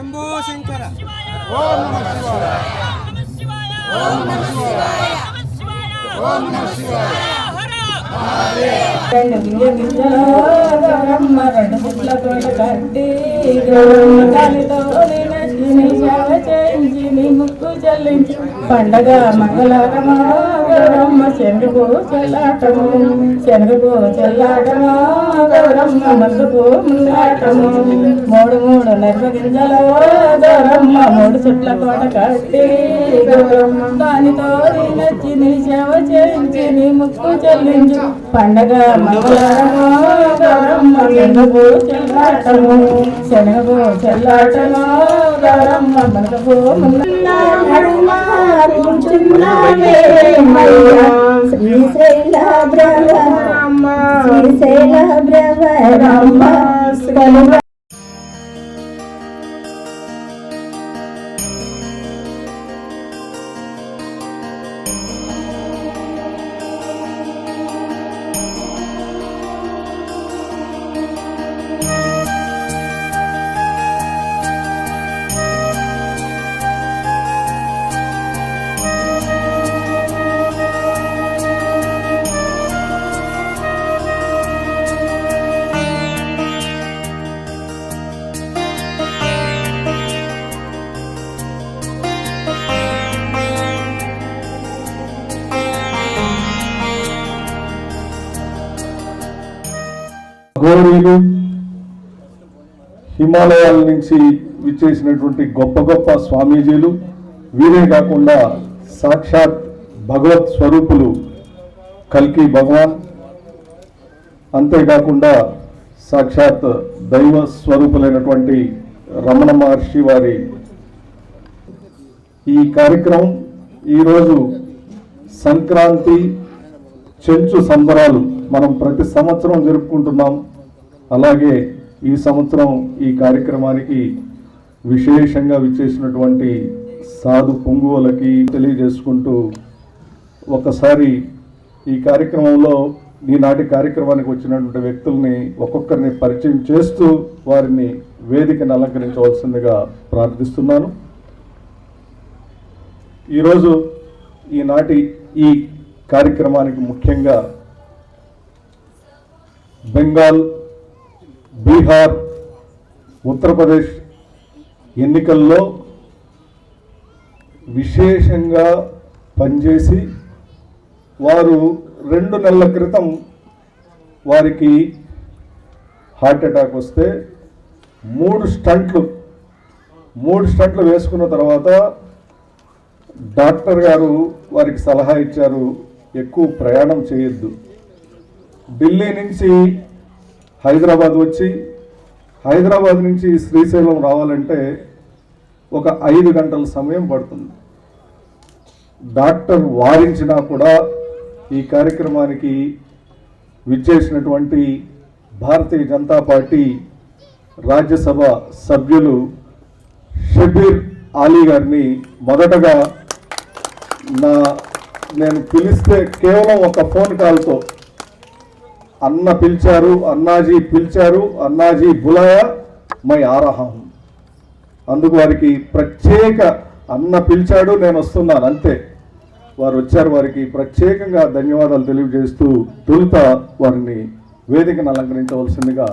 శంభో శంకర. ఓం నమః శివాయ. ఓం నమః శివాయ. ఓం నమః శివాయ. రెండు పుట్లతో కట్టి గౌరమ్మతో చేయించి నీ ముక్కు చెల్లించి పండగ మంగళారమా గౌరమ్మ శనగపు చెల్లాటము శనగపు చెల్లాటమా గౌరమ్మ మల్లుపు ముల్లాటము మూడు మూడు నర్మ గింజలో గౌరమ్మ మూడు చుట్ల కోట కట్టి గౌరమ్మ దానితో నచ్చి నీ సేవ చేయించి నీ ముక్కు చెల్లించి పండగ మంగళారమా గౌరమ్మ శనగపు చెల్లాటము శనగపు చెల్లాటమా గౌరమ్మ మల్లుపు శ్రీశైల బ్రహ్మ శ్రీశైల బ్రహ్మ గౌరీలు హిమాలయాల నుంచి విచ్చేసినటువంటి గొప్ప గొప్ప స్వామీజీలు, వీరే కాకుండా సాక్షాత్ భగవత్ స్వరూపులు కల్కి భగవాన్, అంతేకాకుండా సాక్షాత్ దైవ స్వరూపులైనటువంటి రమణ మహర్షి వారి ఈ కార్యక్రమం ఈరోజు సంక్రాంతి చెంచు సంబరాలు మనం ప్రతి సంవత్సరం జరుపుకుంటున్నాం. అలాగే ఈ సంవత్సరం ఈ కార్యక్రమానికి విశేషంగా విచ్చేసినటువంటి సాధు పొంగువులకి తెలియజేసుకుంటూ ఒకసారి ఈ కార్యక్రమంలో ఈనాటి కార్యక్రమానికి వచ్చినటువంటి వ్యక్తుల్ని ఒక్కొక్కరిని పరిచయం చేస్తూ వారిని వేదికను అలంకరించవలసిందిగా ప్రార్థిస్తున్నాను. ఈరోజు ఈనాటి ఈ కార్యక్రమానికి ముఖ్యంగా బెంగాల్, బీహార్, ఉత్తరప్రదేశ్ ఎన్నికల్లో విశేషంగా పనిచేసి వారు 2 నెలల క్రితం వారికి హార్ట్ అటాక్ వస్తే 3 స్టంట్లు వేసుకున్న తర్వాత డాక్టర్ గారు వారికి సలహా ఇచ్చారు, ఎక్కువ ప్రయాణం చేయొద్దు. ఢిల్లీ నుంచి హైదరాబాద్ వచ్చి హైదరాబాద్ నుంచి శ్రీశైలం రావాలంటే ఒక 5 గంటల సమయం పడుతుంది. డాక్టర్ వారించినా కూడా ఈ కార్యక్రమానికి విచ్చేసినటువంటి భారతీయ జనతా పార్టీ రాజ్యసభ సభ్యులు షబీర్ అలీ గారిని మొదటగా నేను పిలిస్తే కేవలం ఒక ఫోన్ కాల్తో అన్న పిలిచారు, అన్నాజీ పిలిచారు, అన్నాజీ బులాయా మై ఆ రహా హూం, అందుకు వారికి ప్రత్యేక అన్న పిలిచాడు నేను వస్తున్నాను అంతే, వారు వచ్చారు. వారికి ప్రత్యేకంగా ధన్యవాదాలు తెలియజేస్తూ తొలుత వారిని వేదికను అలంకరించవలసిందిగా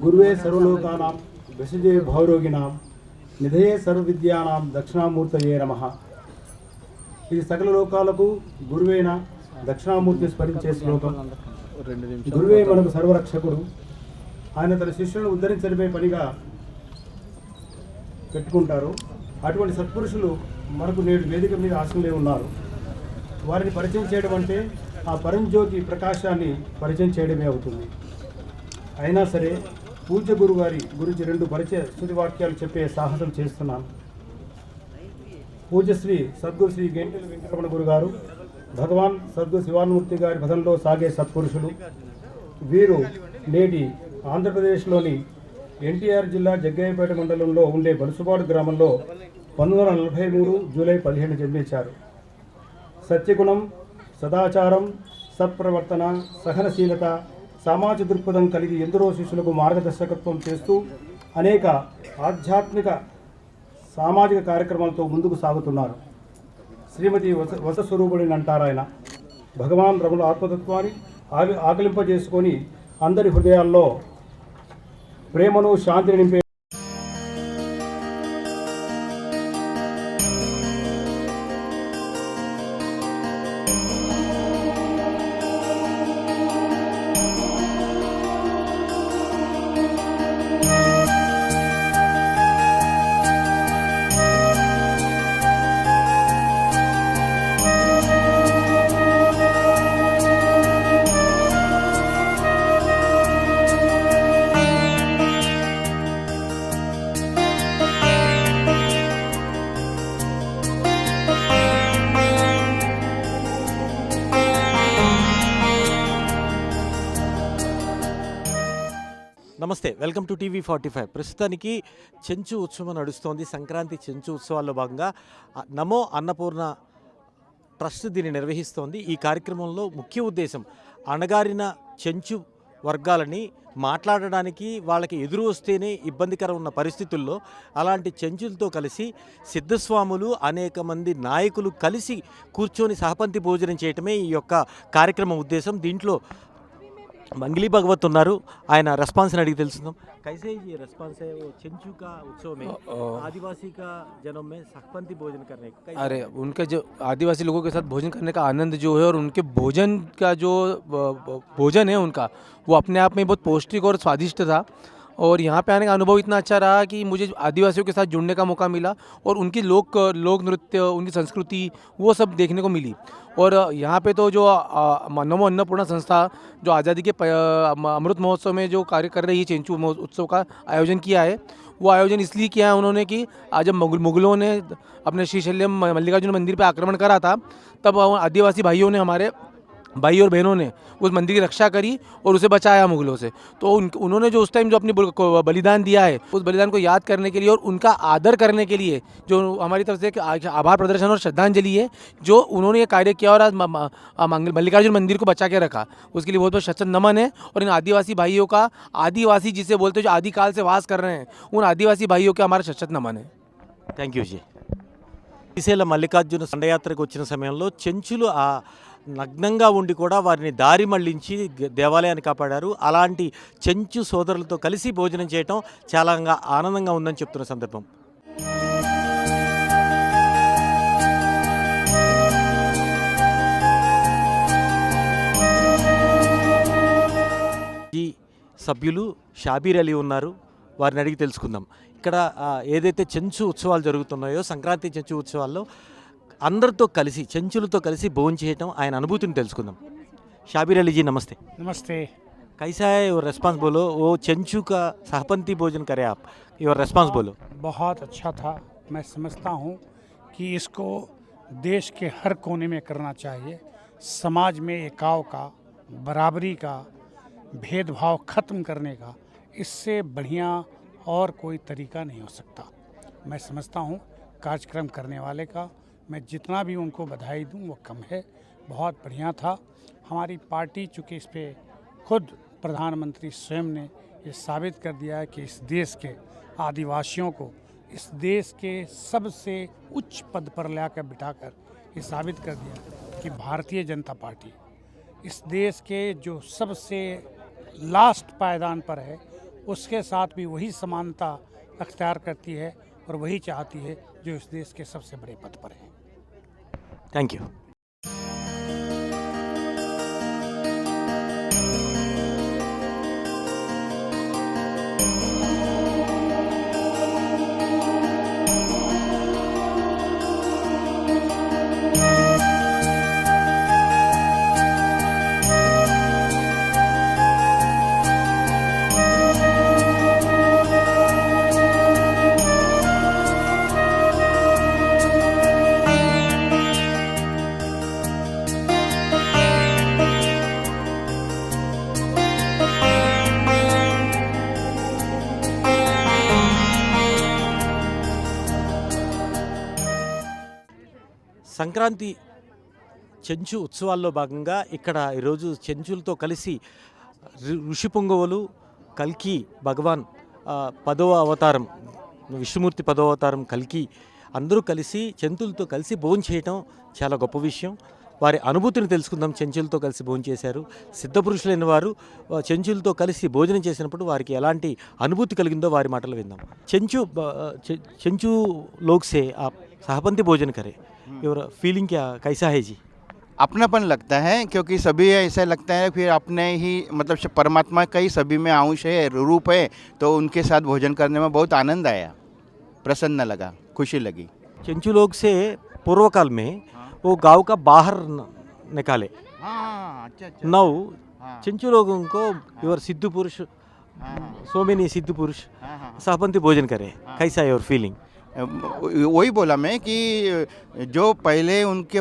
गुरुवे सर्वलोकानां विसृजे भवरोगिणां निधये सर्वविद्यानां दक्षिणामूर्तये नमः। ఇది సకల లోకాలకు గురువైన దక్షిణామూర్తిని స్మరించే శ్లోకం. గురువే మనకు సర్వరక్షకుడు. ఆయన తన శిష్యులను ఉద్ధరించడమే పనిగా పెట్టుకుంటారో అటువంటి సత్పురుషులు మనకు నేడు వేదిక మీద ఆసనలే ఉన్నారు. వారిని పరిచయం చేయడం అంటే ఆ పరంజ్యోతి ప్రకాశాన్ని పరిచయం చేయడమే అవుతుంది. అయినా సరే పూజ్య గురువు గారి గురించి 2 పరిచయ స్తుతి వాక్యాలు చెప్పే సాహసం చేస్తున్నాను. పూజ్యశ్రీ సద్గురు శ్రీ గెంటెల వెంకటరమణ గురు గారు భగవాన్ సద్గురు శివానుమూర్తి గారి పదంలో సాగే సత్పురుషులు. వీరు నేటి ఆంధ్రప్రదేశ్లోని ఎన్టీఆర్ జిల్లా జగ్గయ్యపేట మండలంలో ఉండే బలుసుపాడు గ్రామంలో 1943 జూలై 15 జన్మించారు. సత్యగుణం, సదాచారం, సత్ప్రవర్తన, సహనశీలత, సామాజిక దృక్పథం కలిగి ఎందరో శిష్యులకు మార్గదర్శకత్వం చేస్తూ అనేక ఆధ్యాత్మిక సామాజిక కార్యక్రమాలతో ముందుకు సాగుతున్నారు. శ్రీమతి వసస్వరూపుడిని అంటారు ఆయన. భగవాన్ రమణ ఆత్మతత్వాన్ని ఆకలింపజేసుకొని అందరి హృదయాల్లో ప్రేమను, శాంతిని నింపే నమస్తే, వెల్కమ్ టు TV45. ప్రస్తుతానికి చెంచు ఉత్సవం నడుస్తోంది. సంక్రాంతి చెంచు ఉత్సవాల్లో భాగంగా నమో అన్నపూర్ణ ట్రస్ట్ దీన్ని నిర్వహిస్తోంది. ఈ కార్యక్రమంలో ముఖ్య ఉద్దేశం అణగారిన చెంచు వర్గాలని మాట్లాడడానికి, వాళ్ళకి ఎదురు వస్తేనే ఇబ్బందికరం ఉన్న పరిస్థితుల్లో అలాంటి చెంచులతో కలిసి సిద్ధస్వాములు, అనేక మంది నాయకులు కలిసి కూర్చొని సహపంక్తి భోజనం చేయటమే ఈ యొక్క కార్యక్రమం ఉద్దేశం. దీంట్లో मंगली भगवत उन्नारू आयना रेस्पॉन्स अडिगी తెలుసుకుందాం. कैसे ये रेस्पॉन्स है वो चंचू का उत्सव में आदिवासी का जन्म में सहपंक्ति भोजन करने का? अरे उनके जो आदिवासी लोगों के साथ भोजन करने का आनंद जो है और उनके भोजन का जो भोजन है उनका वो अपने आप में बहुत पौष्टिक और स्वादिष्ट था. और यहाँ पे आने का अनुभव इतना अच्छा रहा कि मुझे आदिवासियों के साथ जुड़ने का मौका मिला और उनकी लोक नृत्य, उनकी संस्कृति वो सब देखने को मिली. और यहाँ पे तो जो नमो अन्नपूर्णा संस्था जो आज़ादी के अमृत महोत्सव में जो कार्य कर रही है, चेंचू उत्सव का आयोजन किया है, वो आयोजन इसलिए किया है उन्होंने कि आज जब मुगलों ने अपने श्रीशैल्यम मल्लिकार्जुन मंदिर पे आक्रमण करा था तब आदिवासी भाइयों ने, हमारे भाई और बहनों ने उस मंदिर की रक्षा करी और उसे बचाया मुगलों से. तो उन्होंने जो उस टाइम जो अपनी बलिदान दिया है उस बलिदान को याद करने के लिए और उनका आदर करने के लिए जो हमारी तरफ से आभार प्रदर्शन और श्रद्धांजलि है जो उन्होंने ये कार्य किया और आज मल्लिकार्जुन मंदिर को बचा के रखा, उसके लिए बहुत बहुत शत नमन है. और इन आदिवासी भाइयों का, आदिवासी जिसे बोलते हैं जो आदिकाल से वास कर रहे हैं, उन आदिवासी भाइयों का हमारा शत नमन है. Thank you ji. శ్రీశైల మల్లికార్జున దండయాత్రకు వచ్చిన సమయంలో చెంచులు నగ్నంగా ఉండి కూడా వారిని దారి మళ్లించి దేవాలయాన్ని కాపాడారు. అలాంటి చెంచు సోదరులతో కలిసి భోజనం చేయటం చాలా ఆనందంగా ఉందని చెప్తున్న సందర్భం. ఈ సభ్యులు షాబీర్ అలీ ఉన్నారు, వారిని అడిగి తెలుసుకుందాం. ఇక్కడ ఏదైతే చెంచు ఉత్సవాలు జరుగుతున్నాయో, సంక్రాంతి చెంచు ఉత్సవాల్లో అందరితో కలిసి, చెంచులతో కలిసి భోజనం చేయటం, ఆయన అనుభూతిని తెలుసుకుందాం. शाबिर अली जी नमस्ते. नमस्ते. कैसा है और रेस्पॉन्स बोलो, वो चंचू का सहपंक्ति भोजन करें आप, और रेस्पॉन्स बोलो. बहुत अच्छा था. मैं समझता हूँ कि इसको देश के हर कोने में करना चाहिए. समाज में एकाव का, बराबरी का, भेदभाव ख़त्म करने का इससे बढ़िया और कोई तरीका नहीं हो सकता. मैं समझता हूँ कार्यक्रम करने वाले का मैं जितना भी उनको बधाई दूँ वो कम है. बहुत बढ़िया था. हमारी पार्टी चूँकि इस पर खुद प्रधानमंत्री स्वयं ने ये साबित कर दिया है कि इस देश के आदिवासियों को इस देश के सबसे उच्च पद पर लाकर बिठाकर ये साबित कर दिया कि भारतीय जनता पार्टी इस देश के जो सबसे लास्ट पायदान पर है उसके साथ भी वही समानता अख्तियार करती है और वही चाहती है जो इस देश के सबसे बड़े पद पर है. Thank you. సంక్రాంతి చెంచు ఉత్సవాల్లో భాగంగా ఇక్కడ ఈరోజు చెంచులతో కలిసి ఋషి పొంగవులు కల్కి భగవాన్ 10వ అవతారం విష్ణుమూర్తి 10వ అవతారం కల్కి అందరూ కలిసి చెంచులతో కలిసి భోజనం చేయటం చాలా గొప్ప విషయం. వారి అనుభూతిని తెలుసుకుందాం. చెంచులతో కలిసి భోజనం చేశారు సిద్ధపురుషులైన వారు. చెంచులతో కలిసి భోజనం చేసినప్పుడు వారికి ఎలాంటి అనుభూతి కలిగిందో వారి మాటలు విందాం. చెంచు लोग से आप सहपंथी भोजन करें, योर फीलिंग क्या कैसा है जी? अपनापन लगता है, क्योंकि सभी ऐसा लगता है फिर अपने ही मतलब परमात्मा का ही सभी में अंश है, रूप है, तो उनके साथ भोजन करने में बहुत आनंद आया, प्रसन्न लगा, खुशी लगी. చెంచు लोग से पूर्व काल में वो गांव का बाहर निकाले. हाँ, अच्छा अच्छा. नौ हाँ. చెంచు लोगों को योर सिद्ध पुरुष हाँ, सो मेनी सिद्ध पुरुष हाँ, हाँ. सहपंथी भोजन करे. कैसा है योर फीलिंग? वही बोला मैं कि जो पहले उनके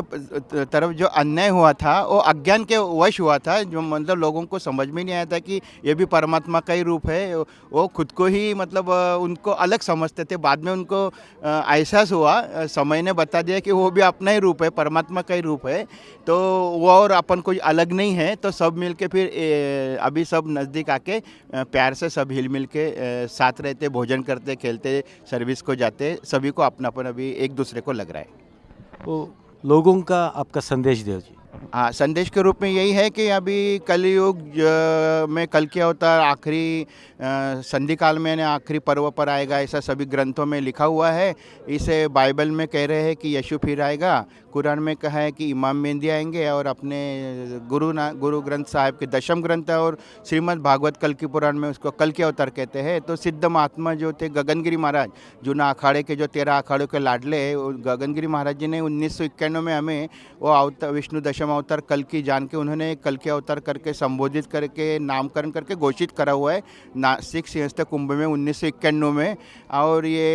तरफ जो अन्याय हुआ था वो अज्ञान के वश हुआ था, जो मतलब लोगों को समझ में नहीं आया था कि ये भी परमात्मा का ही रूप है. वो खुद को ही मतलब उनको अलग समझते थे. बाद में उनको एहसास हुआ, समय ने बता दिया कि वो भी अपना ही रूप है, परमात्मा का ही रूप है, तो वो और अपन कोई अलग नहीं है. तो सब मिल के फिर अभी सब नज़दीक आके प्यार से सब हिल मिल के साथ रहते, भोजन करते, खेलते, सर्विस को जाते. सभी को अपनापन अभी एक दूसरे को लग रहा है. वो लोगों का आपका संदेश दो जी. हाँ, संदेश के रूप में यही है कि अभी कलयुग में कल के अवतार आखिरी संधि काल में आखिरी पर्व पर आएगा, ऐसा सभी ग्रंथों में लिखा हुआ है. इसे बाइबल में कह रहे हैं कि यीशु फिर आएगा. कुरान में कहा है कि इमाम मेहदी आएंगे, और अपने गुरु ग्रंथ साहिब के दशम ग्रंथ और श्रीमद् भागवत कल की पुराण में उसको कल के अवतार कहते हैं. तो सिद्ध महात्मा जो थे गगनगिरी महाराज, जूना अखाड़े के जो 13 अखाड़ों के लाडले गगनगिरी महाराज जी ने 1991 में हमें वो अवतार विष्णु दशम अवतार कल की जान के उन्होंने कल के अवतार करके संबोधित करके नामकरण करके घोषित करा हुआ है नासिक सिंहस्थ कुंभ में 1991 में. और ये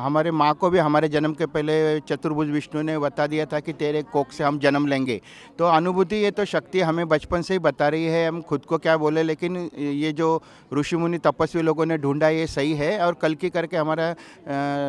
हमारे माँ को भी हमारे जन्म के पहले चतुर्भुज विष्णु ने बता दिया था कि तेरे कोख से हम जन्म लेंगे. तो अनुभूति ये तो शक्ति हमें बचपन से ही बता रही है. हम खुद को क्या बोले, लेकिन ये जो ऋषि मुनि तपस्वी लोगों ने ढूंढा ये सही है. और कल की करके हमारा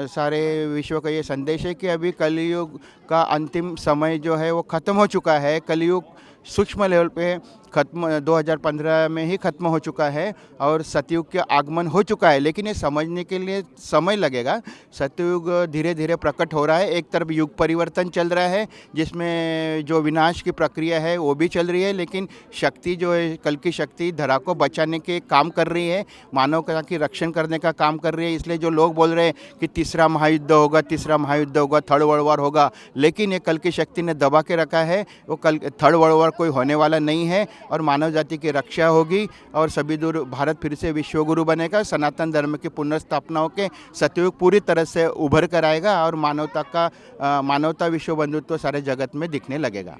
सारे विश्व का ये संदेश है कि अभी कलयुग का अंतिम समय जो है वो ख़त्म हो चुका है. कलयुग सूक्ष्म लेवल पे खत्म 2015 में ही खत्म हो चुका है और सतयुग के आगमन हो चुका है. लेकिन ये समझने के लिए समय लगेगा. सतयुग धीरे धीरे प्रकट हो रहा है. एक तरफ युग परिवर्तन चल रहा है जिसमें जो विनाश की प्रक्रिया है वो भी चल रही है, लेकिन शक्ति जो है कल की शक्ति धरा को बचाने के काम कर रही है, मानवता की रक्षण करने का काम कर रही है. इसलिए जो लोग बोल रहे हैं कि तीसरा महायुद्ध होगा, तीसरा महायुद्ध होगा, थर्ड वर्ल्ड वॉर होगा, लेकिन ये कल की शक्ति ने दबा के रखा है. वो कल थर्ड वर्ल्ड वॉर कोई होने वाला नहीं है और मानव जाति की रक्षा होगी और सभी दूर भारत फिर से विश्वगुरु बनेगा. सनातन धर्म की पुनर्स्थापना होकर सतयुग पूरी तरह से उभर कर आएगा और मानवता विश्व बंधुत्व सारे जगत में दिखने लगेगा.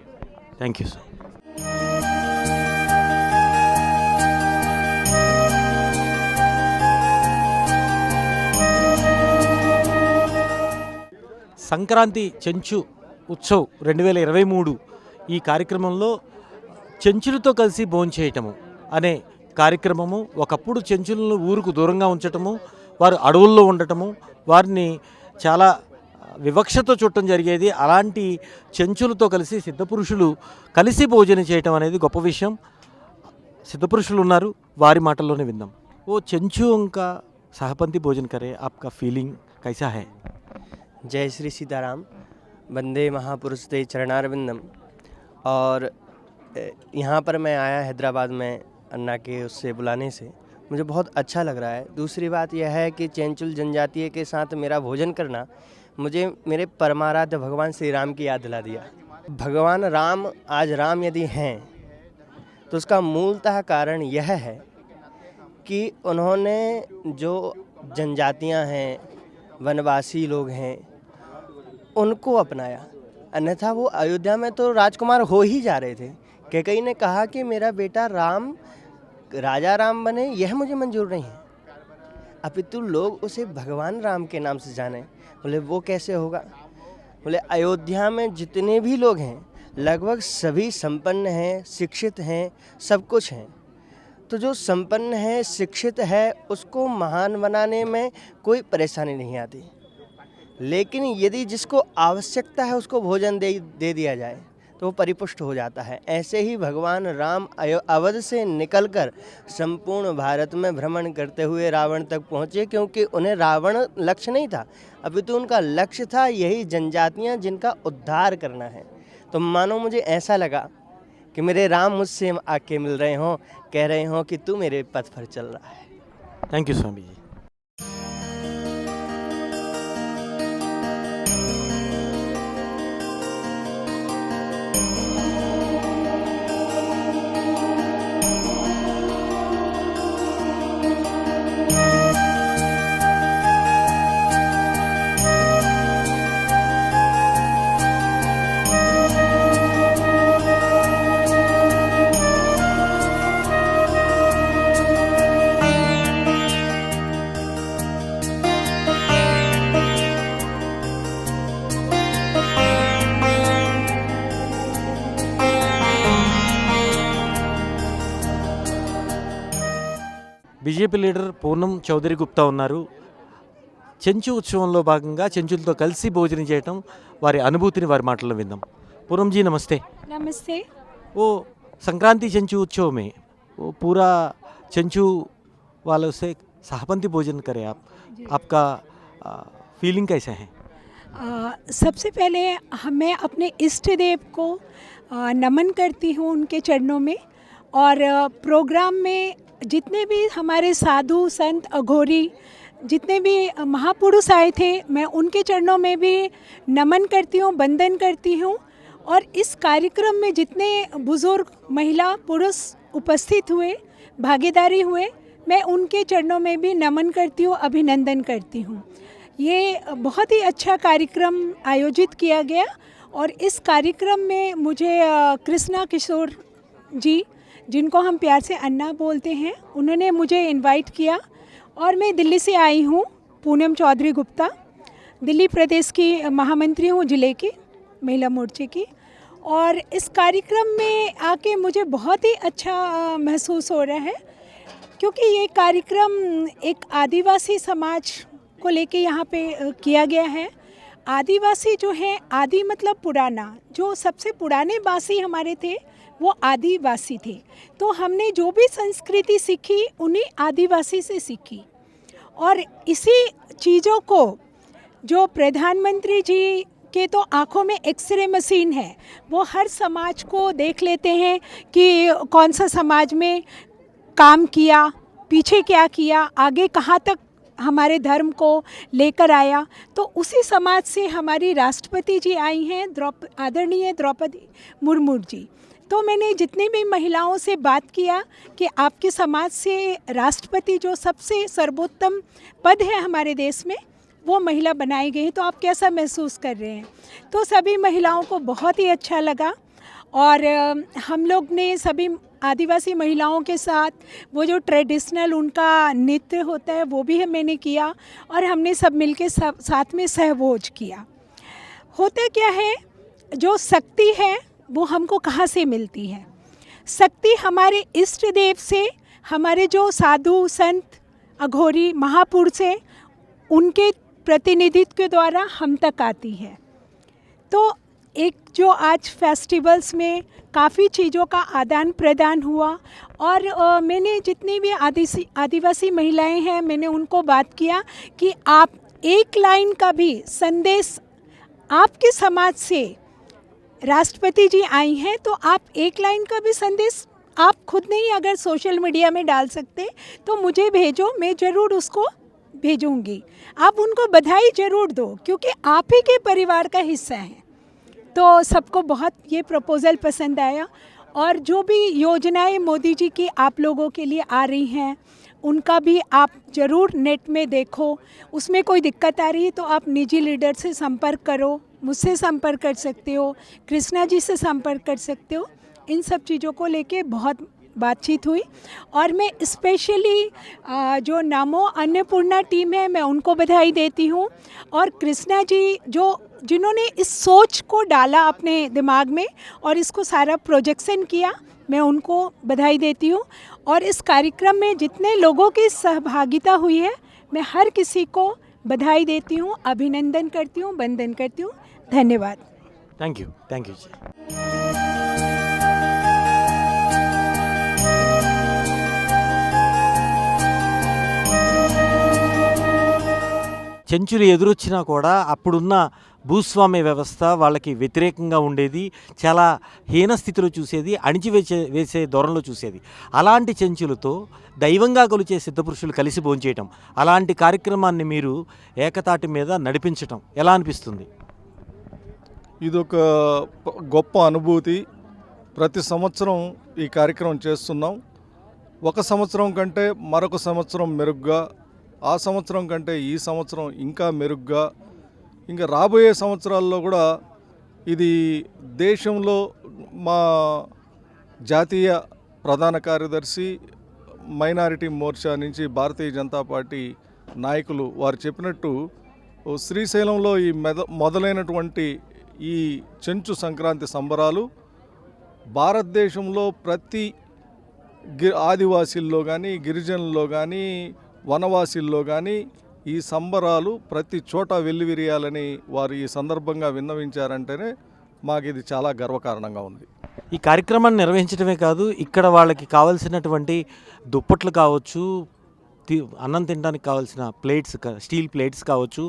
Thank you sir. Sankranti Chenchu Utsav 2023 ఈ కార్యక్రమంలో చెంచులతో కలిసి భోంచేయటము అనే కార్యక్రమము. ఒకప్పుడు చెంచులను ఊరుకు దూరంగా ఉంచటము, వారు అడవుల్లో ఉండటము, వారిని చాలా వివక్షతో చూడటం జరిగేది. అలాంటి చెంచులతో కలిసి సిద్ధపురుషులు కలిసి భోజనం చేయటం అనేది గొప్ప విషయం. సిద్ధపురుషులు ఉన్నారు, వారి మాటల్లోనే విందాం. ఓ చెంచు ఇంకా सहपंथी भोजन करें, आपका फीलिंग कैसा है? जय श्री सीताराम, वंदे महापुरुष ते चरणारविंदम। और यहाँ पर मैं आया हैदराबाद में अन्ना के उससे बुलाने से, मुझे बहुत अच्छा लग रहा है। दूसरी बात यह है कि चेंचुल जनजातीय के साथ मेरा भोजन करना मुझे मेरे परमाराध्य भगवान श्री राम की याद दिला दिया। भगवान राम आज राम यदि हैं तो उसका मूलतः कारण यह है कि उन्होंने जो जनजातियां हैं, वनवासी लोग हैं, उनको अपनाया। अन्यथा वो अयोध्या में तो राजकुमार हो ही जा रहे थे। कैकेयी ने कहा कि मेरा बेटा राम राजा राम बने, यह मुझे मंजूर नहीं है, अपितु लोग उसे भगवान राम के नाम से जाने। बोले वो कैसे होगा? बोले अयोध्या में जितने भी लोग हैं लगभग सभी संपन्न हैं, शिक्षित हैं, सब कुछ हैं। तो जो संपन्न है, शिक्षित है, उसको महान बनाने में कोई परेशानी नहीं आती। लेकिन यदि जिसको आवश्यकता है उसको भोजन दे दिया जाए तो वो परिपुष्ट हो जाता है। ऐसे ही भगवान राम अवध से निकलकर संपूर्ण भारत में भ्रमण करते हुए रावण तक पहुँचे, क्योंकि उन्हें रावण लक्ष्य नहीं था, अभी तो उनका लक्ष्य था यही जनजातियाँ जिनका उद्धार करना है। तो मानो मुझे ऐसा लगा कि मेरे राम मुझसे आके मिल रहे हों, कह रहे हों कि तू मेरे पथ पर चल रहा है। Thank you Swami ji. BJP leader Poonam Chaudhary Gupta ఉన్నారు. చెంచు ఉత్సవంలో భాగంగా చెంచులతో కలిసి భోజనం చేయటం, వారి అనుభూతిని వారి మాటల్లో విందాం. पूनम जी नमस्ते. नमस्ते. वो संक्रांति चंचू उत्सव में वो पूरा चंचू वालों से सहपंथी भोजन करें आप, आपका फीलिंग कैसा है? सबसे पहले मैं अपने इष्ट देव को नमन करती हूँ उनके चरणों में, और प्रोग्राम में जितने भी हमारे साधु संत अघोरी जितने भी महापुरुष आए थे, मैं उनके चरणों में भी नमन करती हूँ, वंदन करती हूँ। और इस कार्यक्रम में जितने बुज़ुर्ग महिला पुरुष उपस्थित हुए, भागीदारी हुए, मैं उनके चरणों में भी नमन करती हूँ, अभिनंदन करती हूँ। ये बहुत ही अच्छा कार्यक्रम आयोजित किया गया, और इस कार्यक्रम में मुझे कृष्णा किशोर जी, जिनको हम प्यार से अन्ना बोलते हैं, उन्होंने मुझे इनवाइट किया। और मैं दिल्ली से आई हूँ, पूनम चौधरी गुप्ता, दिल्ली प्रदेश की महामंत्री हूँ ज़िले की महिला मोर्चे की। और इस कार्यक्रम में आके मुझे बहुत ही अच्छा महसूस हो रहा है, क्योंकि ये कार्यक्रम एक आदिवासी समाज को लेके यहाँ पे किया गया है। आदिवासी जो है, आदि मतलब पुराना, जो सबसे पुराने वासी हमारे थे वो आदिवासी थे। तो हमने जो भी संस्कृति सीखी उन्हीं आदिवासी से सीखी, और इसी चीज़ों को जो प्रधानमंत्री जी के तो आँखों में एक्सरे मशीन है, वो हर समाज को देख लेते हैं कि कौन सा समाज में काम किया, पीछे क्या किया, आगे कहाँ तक हमारे धर्म को लेकर आया। तो उसी समाज से हमारी राष्ट्रपति जी आई हैं, आदरणीय द्रौपदी मुर्मू जी। तो मैंने जितनी भी महिलाओं से बात किया कि आपके समाज से राष्ट्रपति जो सबसे सर्वोत्तम पद है हमारे देश में, वो महिला बनाई गई, तो आप कैसा महसूस कर रहे हैं? तो सभी महिलाओं को बहुत ही अच्छा लगा, और हम लोग ने सभी आदिवासी महिलाओं के साथ वो जो ट्रेडिशनल उनका नृत्य होता है वो भी मैंने किया, और हमने सब मिलके साथ में सहभोज किया। होता क्या है, जो शक्ति है वो हमको कहाँ से मिलती है? शक्ति हमारे इष्ट देव से, हमारे जो साधु संत अघोरी महापुरुष हैं उनके प्रतिनिधित्व के द्वारा हम तक आती है। तो एक जो आज फेस्टिवल्स में काफ़ी चीज़ों का आदान प्रदान हुआ, और मैंने जितनी भी आदिवासी महिलाएं हैं, मैंने उनको बात किया कि आप एक लाइन का भी संदेश, आपके समाज से राष्ट्रपति जी आई हैं, तो आप एक लाइन का भी संदेश आप खुद नहीं अगर सोशल मीडिया में डाल सकते तो मुझे भेजो, मैं ज़रूर उसको भेजूंगी। आप उनको बधाई ज़रूर दो, क्योंकि आप ही के परिवार का हिस्सा हैं। तो सबको बहुत ये प्रपोज़ल पसंद आया, और जो भी योजनाएं मोदी जी की आप लोगों के लिए आ रही हैं उनका भी आप ज़रूर नेट में देखो। उसमें कोई दिक्कत आ रही है तो आप निजी लीडर से संपर्क करो, मुझसे संपर्क कर सकते हो, कृष्णा जी से संपर्क कर सकते हो। इन सब चीज़ों को लेके बहुत बातचीत हुई, और मैं स्पेशली जो नमो अन्नपूर्णा टीम है मैं उनको बधाई देती हूँ, और कृष्णा जी जिन्होंने इस सोच को डाला अपने दिमाग में और इसको सारा प्रोजेक्शन किया, मैं उनको बधाई देती हूँ। और इस कार्यक्रम में जितने लोगों की सहभागिता हुई है, मैं हर किसी को बधाई देती हूँ, अभिनंदन करती हूँ, वंदन करती हूँ। धन्यवाद। Thank you ji. చెంచులు ఎదురొచ్చినా కూడా అప్పుడున్న భూస్వామ్య వ్యవస్థ వాళ్ళకి వ్యతిరేకంగా ఉండేది, చాలా హీన స్థితిలో చూసేది, వేసే ధోరణిలో చూసేది. అలాంటి చెంచులతో దైవంగా కొలిచే సిద్ధపురుషులు కలిసి భోంచేయటం, అలాంటి కార్యక్రమాన్ని మీరు ఏకతాటి మీద నడిపించటం ఎలా అనిపిస్తుంది? ఇదొక గొప్ప అనుభూతి. ప్రతి సంవత్సరం ఈ కార్యక్రమం చేస్తున్నాం. ఒక సంవత్సరం కంటే మరొక సంవత్సరం మెరుగ్గా, ఆ సంవత్సరం కంటే ఈ సంవత్సరం ఇంకా మెరుగ్గా, ఇంకా రాబోయే సంవత్సరాల్లో కూడా ఇది దేశంలో మా జాతీయ ప్రధాన కార్యదర్శి మైనారిటీ మోర్చా నుంచి భారతీయ జనతా పార్టీ నాయకులు వారు చెప్పినట్టు శ్రీశైలంలో ఈ మొదలైనటువంటి ఈ చెంచు సంక్రాంతి సంబరాలు భారతదేశంలో ప్రతి ఆదివాసీల్లో కానీ, గిరిజనుల్లో కానీ, వనవాసీల్లో కానీ ఈ సంబరాలు ప్రతి చోట వెల్లివిరియాలని వారు ఈ సందర్భంగా విన్నవించారంటేనే మాకు ఇది చాలా గర్వకారణంగా ఉంది. ఈ కార్యక్రమాన్ని నిర్వహించడమే కాదు, ఇక్కడ వాళ్ళకి కావాల్సినటువంటి దుప్పట్లు కావచ్చు, అన్నం తినడానికి కావాల్సిన ప్లేట్స్, స్టీల్ ప్లేట్స్ కావచ్చు,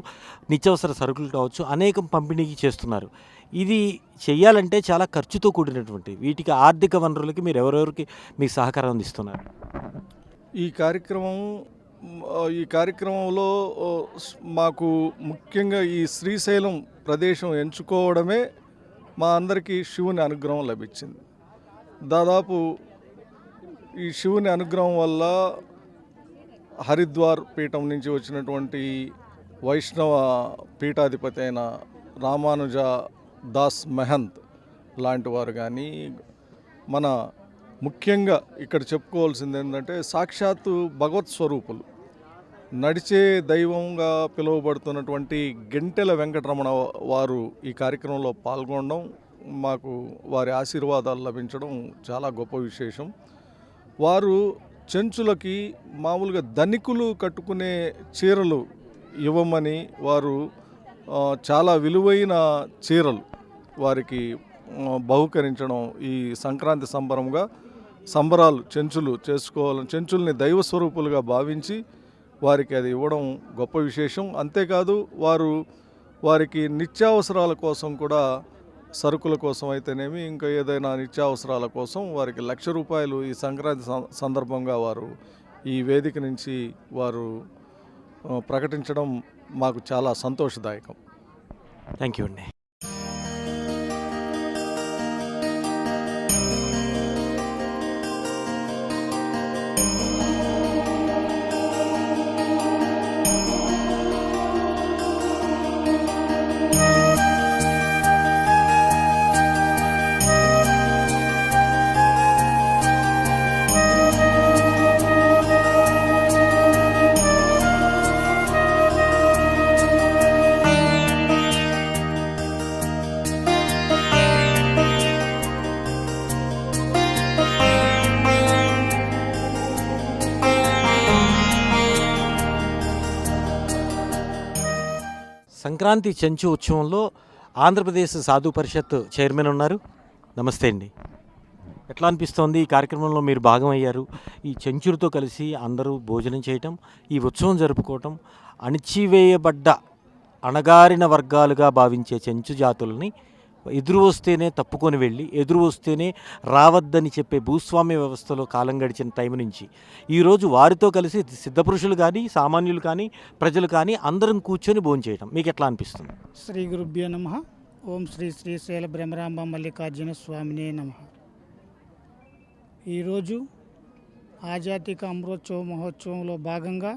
నిత్యావసర సరుకులు కావచ్చు, అనేకం పంపిణీ చేస్తున్నారు. ఇది చెయ్యాలంటే చాలా ఖర్చుతో కూడినటువంటి వీటికి ఆర్థిక వనరులకి మీరు ఎవరెవరికి మీ సహకారం అందిస్తున్నారు? ఈ కార్యక్రమంలో మాకు ముఖ్యంగా ఈ శ్రీశైలం ప్రదేశం ఎంచుకోవడమే మా అందరికీ శివుని అనుగ్రహం లభించింది. దాదాపు ఈ శివుని అనుగ్రహం వల్ల హరిద్వార్ పీఠం నుంచి వచ్చినటువంటి వైష్ణవ పీఠాధిపతి అయిన రామానుజ దాస్ మహంత్ లాంటి వారు కానీ, మన ముఖ్యంగా ఇక్కడ చెప్పుకోవాల్సింది ఏంటంటే సాక్షాత్తు భగవత్ స్వరూపులు, నడిచే దైవంగా పిలువబడుతున్నటువంటి గెంటెల వెంకటరమణ వారు ఈ కార్యక్రమంలో పాల్గొనడం, మాకు వారి ఆశీర్వాదాలు లభించడం చాలా గొప్ప విశేషం. వారు చెంచులకి మామూలుగా ధనికులు కట్టుకునే చీరలు ఇవ్వమని వారు చాలా విలువైన చీరలు వారికి బహుకరించడం, ఈ సంక్రాంతి సంబరాలు చెంచులు చేసుకోవాలని, చెంచుల్ని దైవ స్వరూపులుగా భావించి వారికి అది ఇవ్వడం గొప్ప విశేషం. అంతేకాదు వారికి నిత్యావసరాల కోసం కూడా, సరుకుల కోసం అయితేనేమి, ఇంకా ఏదైనా నిత్యావసరాల కోసం వారికి ₹1,00,000 ఈ సంక్రాంతి సందర్భంగా వారు ఈ వేదిక నుంచి వారు ప్రకటించడం మాకు చాలా సంతోషదాయకం. థ్యాంక్ యూ అండి. సంక్రాంతి చెంచు ఉత్సవంలో ఆంధ్రప్రదేశ్ సాధు పరిషత్ చైర్మన్ ఉన్నారు. నమస్తే అండి. ఎట్లా అనిపిస్తోంది ఈ కార్యక్రమంలో మీరు భాగం అయ్యారు? ఈ చెంచులతో కలిసి అందరూ భోజనం చేయటం, ఈ ఉత్సవం జరుపుకోవటం, అణిచివేయబడ్డ అణగారిన వర్గాలుగా భావించే చెంచు జాతులని ఎదురు వస్తేనే తప్పుకొని వెళ్ళి, ఎదురు వస్తేనే రావద్దని చెప్పే భూస్వామ్య వ్యవస్థలో కాలం గడిచిన టైం నుంచి ఈరోజు వారితో కలిసి సిద్ధపురుషులు కానీ, సామాన్యులు కానీ, ప్రజలు కానీ అందరం కూర్చొని భోంచేయటం మీకు ఎట్లా అనిపిస్తుంది? శ్రీ గురుభ్యో నమః. ఓం శ్రీ శ్రీశైల బ్రహ్మరాంబ మల్లికార్జున స్వామినే నమః. ఈరోజు ఆజాతీయ అమృతోత్సవ మహోత్సవంలో భాగంగా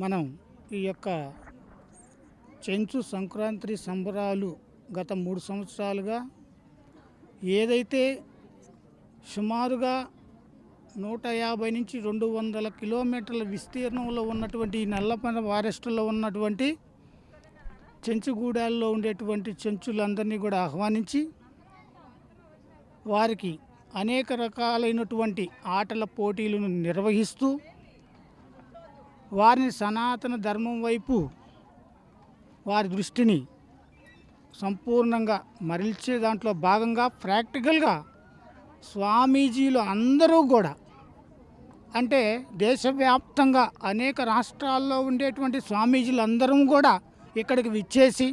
మనం ఈ యొక్క చెంచు సంక్రాంతి సంబరాలు గత 3 సంవత్సరాలుగా ఏదైతే సుమారుగా 150 నుంచి 200 కిలోమీటర్ల విస్తీర్ణంలో ఉన్నటువంటి ఈ నల్లపన ఫారెస్టులో ఉన్నటువంటి చెంచుగూడాల్లో ఉండేటువంటి చెంచులందరినీ కూడా ఆహ్వానించి వారికి అనేక రకాలైనటువంటి ఆటల పోటీలను నిర్వహిస్తూ వారిని సనాతన ధర్మం వైపు వారి దృష్టిని సంపూర్ణంగా మరల్చే దాంట్లో భాగంగా ప్రాక్టికల్గా స్వామీజీలు అందరూ కూడా అంటే దేశవ్యాప్తంగా అనేక రాష్ట్రాల్లో ఉండేటువంటి స్వామీజీలు అందరం కూడా ఇక్కడికి విచ్చేసి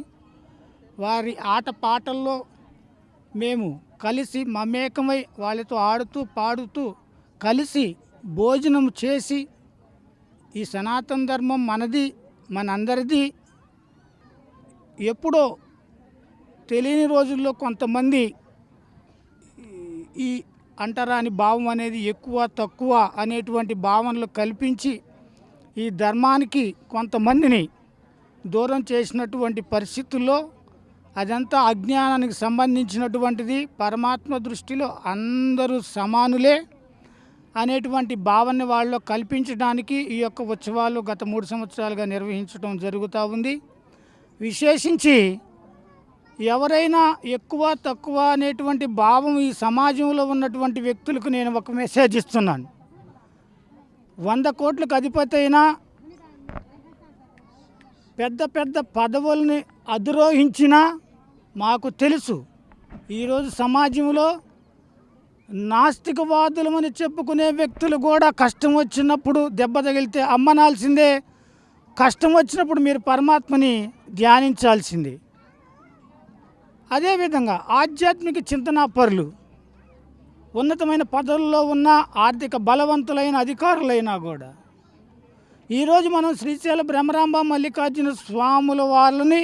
వారి ఆటపాటల్లో మేము కలిసి మమేకమై వాళ్ళతో ఆడుతూ పాడుతూ కలిసి భోజనం చేసి ఈ సనాతన ధర్మం మనది మనందరిది. ఎప్పుడో తెలియని రోజుల్లో కొంతమంది ఈ అంటరాని భావం అనేది ఎక్కువ తక్కువ అనేటువంటి భావనలు కల్పించి ఈ ధర్మానికి కొంతమందిని దూరం చేసినటువంటి పరిస్థితుల్లో అదంతా అజ్ఞానానికి సంబంధించినటువంటిది. పరమాత్మ దృష్టిలో అందరూ సమానులే అనేటువంటి భావన వాళ్ళలో కల్పించడానికి ఈ యొక్క ఉత్సవాలు గత 3 సంవత్సరాలుగా నిర్వహించడం జరుగుతూ ఉంది. విశేషించి ఎవరైనా ఎక్కువ తక్కువ అనేటువంటి భావం ఈ సమాజంలో ఉన్నటువంటి వ్యక్తులకు నేను ఒక మెసేజ్ ఇస్తున్నాను. 100 కోట్లకు అధిపతి అయినా పెద్ద పెద్ద పదవుల్ని అధిరోహించినా మాకు తెలుసు ఈరోజు సమాజంలో నాస్తికవాదులమని చెప్పుకునే వ్యక్తులు కూడా కష్టం వచ్చినప్పుడు దెబ్బ తగిలితే అమ్మనాల్సిందే, కష్టం వచ్చినప్పుడు మీరు పరమాత్మని ధ్యానించాల్సిందే. అదేవిధంగా ఆధ్యాత్మిక చింతనాపరులు ఉన్నతమైన పదవుల్లో ఉన్న ఆర్థిక బలవంతులైన అధికారులైనా కూడా ఈరోజు మనం శ్రీశైల బ్రహ్మరాంబ మల్లికార్జున స్వాముల వాళ్ళని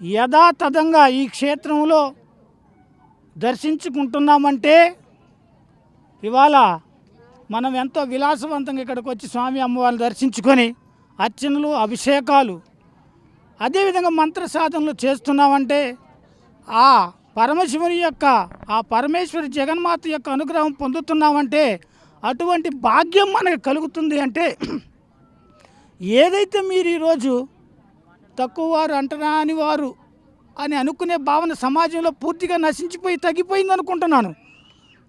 యథాతథంగా ఈ క్షేత్రంలో దర్శించుకుంటున్నామంటే ఇవాళ మనం ఎంతో విలాసవంతంగా ఇక్కడికి వచ్చి స్వామి అమ్మవారిని దర్శించుకొని అర్చనలు అభిషేకాలు అదేవిధంగా మంత్ర సాధనలు చేస్తున్నామంటే ఆ పరమశివుని యొక్క ఆ పరమేశ్వరి జగన్మాత యొక్క అనుగ్రహం పొందుతున్నామంటే అటువంటి భాగ్యం మనకు కలుగుతుంది. అంటే ఏదైతే మీరు ఈరోజు తక్కువ వారు అంటరాని వారు అని అనుకునే భావన సమాజంలో పూర్తిగా నశించిపోయి తగ్గిపోయింది అనుకుంటున్నాను.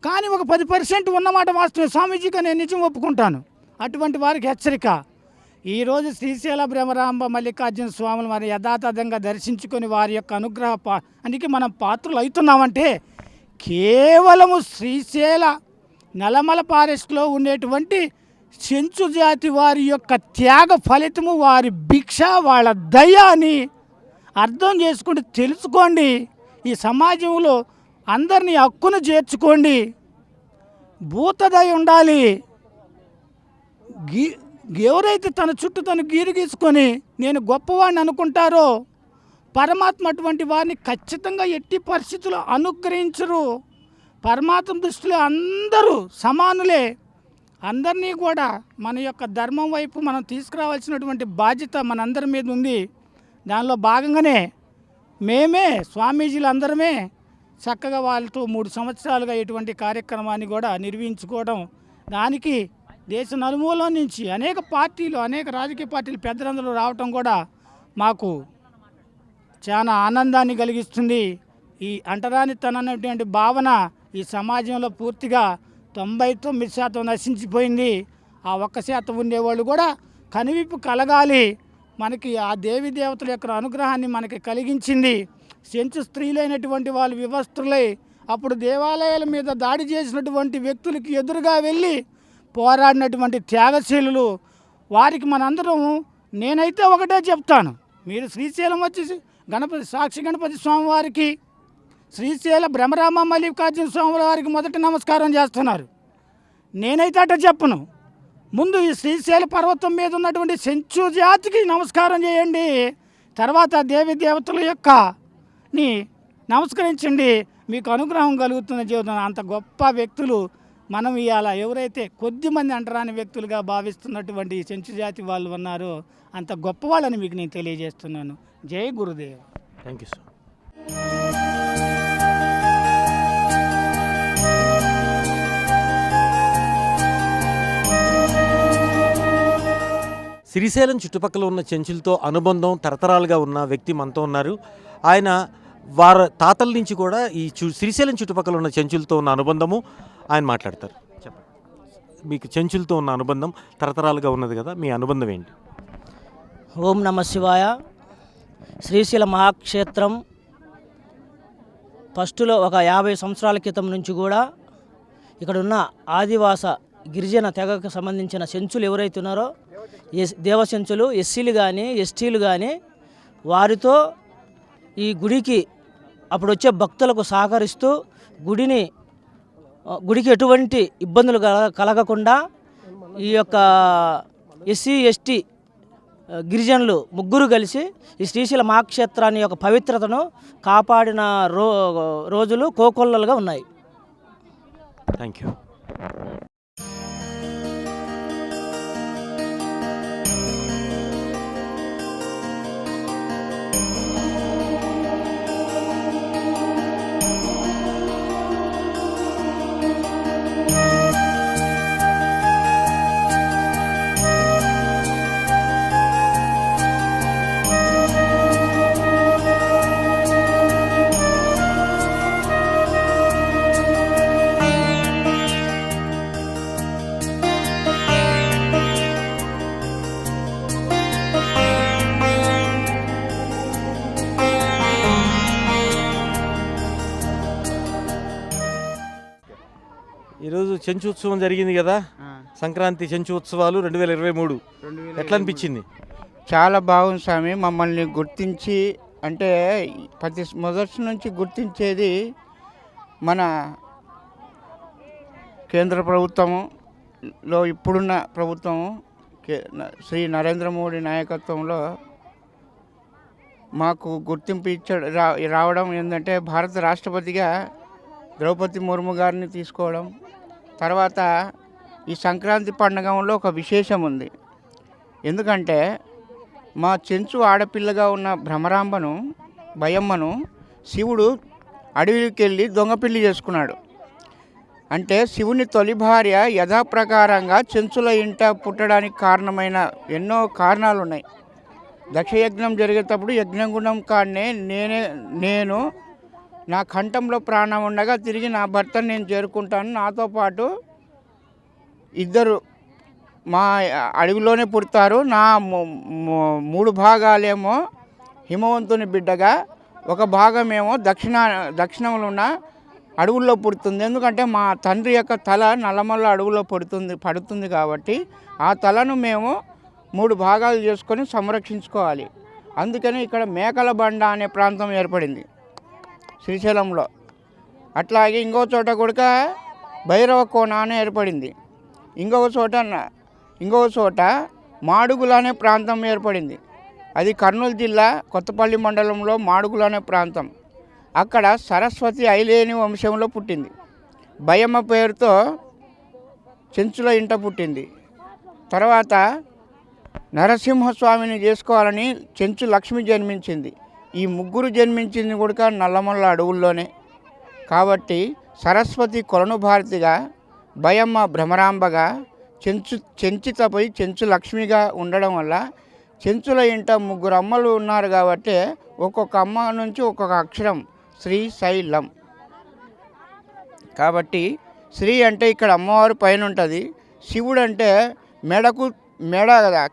కానీ ఒక 10% ఉన్నమాట వాస్తవం. స్వామీజీగా నేను నిజం ఒప్పుకుంటాను. అటువంటి వారికి హెచ్చరిక. ఈరోజు శ్రీశైల బ్రహ్మరాంబ మల్లికార్జున స్వాములు మరి యథాతథంగా దర్శించుకొని వారి యొక్క అనుగ్రహ అందుకే మనం పాత్రలు అవుతున్నామంటే కేవలము శ్రీశైల నల్లమల ఫారెస్ట్లో ఉండేటువంటి చెంచు జాతి వారి యొక్క త్యాగ ఫలితము, వారి భిక్ష, వాళ్ళ దయ అని అర్థం చేసుకుంటూ తెలుసుకోండి. ఈ సమాజంలో అందరినీ హక్కును చేర్చుకోండి. భూతదయ ఉండాలి. ఎవరైతే తన చుట్టూ తను గీరు గీసుకొని నేను గొప్పవాడిని అనుకుంటారో పరమాత్మ అటువంటి వారిని ఖచ్చితంగా ఎట్టి పరిస్థితుల్లో అనుగ్రహించరు. పరమాత్మ దృష్టిలో అందరూ సమానులే. అందరినీ కూడా మన యొక్క ధర్మం వైపు మనం తీసుకురావాల్సినటువంటి బాధ్యత మనందరి మీద ఉంది. దానిలో భాగంగానే మేమే స్వామీజీలు అందరమే చక్కగా వాళ్ళతో 3 సంవత్సరాలుగా ఇటువంటి కార్యక్రమాన్ని కూడా నిర్వహించుకోవడం, దానికి దేశ నలుమూల నుంచి అనేక పార్టీలు, అనేక రాజకీయ పార్టీలు పెద్దలందరూ రావటం కూడా మాకు చాలా ఆనందాన్ని కలిగిస్తుంది. ఈ అంటరానితనటువంటి భావన ఈ సమాజంలో పూర్తిగా 99% నశించిపోయింది. ఆ 1% ఉండేవాళ్ళు కూడా కనువిప్పు కలగాలి. మనకి ఆ దేవి దేవతల యొక్క అనుగ్రహాన్ని మనకి కలిగించింది. సెంచు స్త్రీలైనటువంటి వాళ్ళు వివస్త్రులై అప్పుడు దేవాలయాల మీద దాడి చేసినటువంటి వ్యక్తులకి ఎదురుగా వెళ్ళి పోరాడినటువంటి త్యాగశీలులు. వారికి మనందరం నేనైతే ఒకటే చెప్తాను, మీరు శ్రీశైలం వచ్చి గణపతి సాక్షి గణపతి స్వామి వారికి, శ్రీశైల బ్రహ్మరామ మల్లికార్జున స్వామి వారికి మొదటి నమస్కారం చేస్తున్నారు. నేనైతే అట్ట చెప్పను. ముందు ఈ శ్రీశైల పర్వతం మీద ఉన్నటువంటి సెంచు జాతికి నమస్కారం చేయండి. తర్వాత దేవి దేవతల యొక్క ని నమస్కరించండి, మీకు అనుగ్రహం కలుగుతుందని చెబుతున్నాను. అంత గొప్ప వ్యక్తులు మనం ఇవాళ ఎవరైతే కొద్దిమంది అంటరాని వ్యక్తులుగా భావిస్తున్నటువంటి చెంచు జాతి వాళ్ళు ఉన్నారో అంత గొప్పవాళ్ళని మీకు నేను తెలియజేస్తున్నాను. జై Gurudev. Thank you sir. Srisailam చుట్టుపక్కల ఉన్న చెంచులతో అనుబంధం తరతరాలుగా ఉన్న వ్యక్తి మనతో ఉన్నారు. ఆయన వారి తాతల నుంచి కూడా ఈ శ్రీశైలం చుట్టుపక్కల ఉన్న చెంచులతో ఉన్న అనుబంధము ఆయన మాట్లాడతారు. చెప్పండి. మీకు చెంచులతో ఉన్న అనుబంధం తరతరాలుగా ఉన్నది కదా, మీ అనుబంధం ఏంటి? ఓం నమ శివాయ. శ్రీశైల మహాక్షేత్రం ఫస్టులో ఒక 50 సంవత్సరాల క్రితం నుంచి కూడా ఇక్కడున్న ఆదివాస గిరిజన తెగకు సంబంధించిన చెంచులు ఎవరైతే ఉన్నారో దేవచెంచులు, ఎస్సీలు కానీ ఎస్టీలు కానీ వారితో ఈ గుడికి అప్పుడు వచ్చే భక్తులకు సహకరిస్తూ గుడికి ఎటువంటి ఇబ్బందులు కలగకుండా ఈ యొక్క ఎస్సీ ఎస్టీ గిరిజనులు ముగ్గురు కలిసి ఈ శ్రీశైల మహాక్షేత్రాన్ని యొక్క పవిత్రతను కాపాడిన రోజులు కోకొల్లలుగా ఉన్నాయి. Thank you. ఈరోజు చెంచు ఉత్సవం జరిగింది కదా, సంక్రాంతి చెంచు ఉత్సవాలు 2023 ఎట్లా అనిపించింది? చాలా బాగుంది స్వామి. మమ్మల్ని గుర్తించి అంటే మొదటి నుంచి గుర్తించేది మన కేంద్ర ప్రభుత్వంలో ఇప్పుడున్న ప్రభుత్వం శ్రీ నరేంద్ర మోడీ నాయకత్వంలో మాకు గుర్తింపు రావడం ఏంటంటే భారత రాష్ట్రపతిగా ద్రౌపది ముర్ము గారిని తీసుకోవడం. తర్వాత ఈ సంక్రాంతి పండుగలో ఒక విశేషం ఉంది. ఎందుకంటే మా చెంచు ఆడపిల్లగా ఉన్న భ్రమరాంబను భయమ్మను శివుడు అడవికి వెళ్ళి దొంగ పెళ్లి చేసుకున్నాడు. అంటే శివుని తొలి భార్య యథాప్రకారంగా చెంచుల ఇంట పుట్టడానికి కారణమైన ఎన్నో కారణాలు ఉన్నాయి. దక్షయజ్ఞం జరిగేటప్పుడు యజ్ఞగుండం కాడనే నేను నా కంఠంలో ప్రాణం ఉండగా తిరిగి నా భర్తను నేను చేరుకుంటాను, నాతో పాటు ఇద్దరు మా అడవిలోనే పుడతారు, నా 3 భాగాలేమో హిమవంతుని బిడ్డగా, ఒక భాగమేమో దక్షిణంలో ఉన్న అడవుల్లో పుడుతుంది. ఎందుకంటే మా తండ్రి యొక్క తల నల్లమల్ల అడవుల్లో పడుతుంది కాబట్టి ఆ తలను మేము 3 భాగాలు చేసుకొని సంరక్షించుకోవాలి. అందుకని ఇక్కడ మేకల బండ అనే ప్రాంతం ఏర్పడింది శ్రీశైలంలో. అట్లాగే ఇంకో చోట కూడా భైరవ కోన అని ఏర్పడింది. ఇంకొక చోట మాడుగుల అనే ప్రాంతం ఏర్పడింది. అది కర్నూలు జిల్లా కొత్తపల్లి మండలంలో మాడుగుల అనే ప్రాంతం. అక్కడ సరస్వతి ఐలేని వంశంలో పుట్టింది. భయమ్మ పేరుతో చెంచుల ఇంట పుట్టింది. తర్వాత నరసింహస్వామిని చేసుకోవాలని చెంచు లక్ష్మి జన్మించింది. ఈ ముగ్గురు జన్మించింది కూడా నల్లమల్ల అడవుల్లోనే. కాబట్టి సరస్వతి కొలను భారతిగా, భయమ్మ భ్రమరాంబగా, చెంచితపై చెంచు లక్ష్మిగా ఉండడం వల్ల చెంచుల ఇంట 3 అమ్మలు ఉన్నారు. కాబట్టి ఒక్కొక్క అమ్మ నుంచి ఒక్కొక్క అక్షరం శ్రీశైలం. కాబట్టి శ్రీ అంటే ఇక్కడ అమ్మవారు పైన ఉంటుంది, శివుడు అంటే మెడ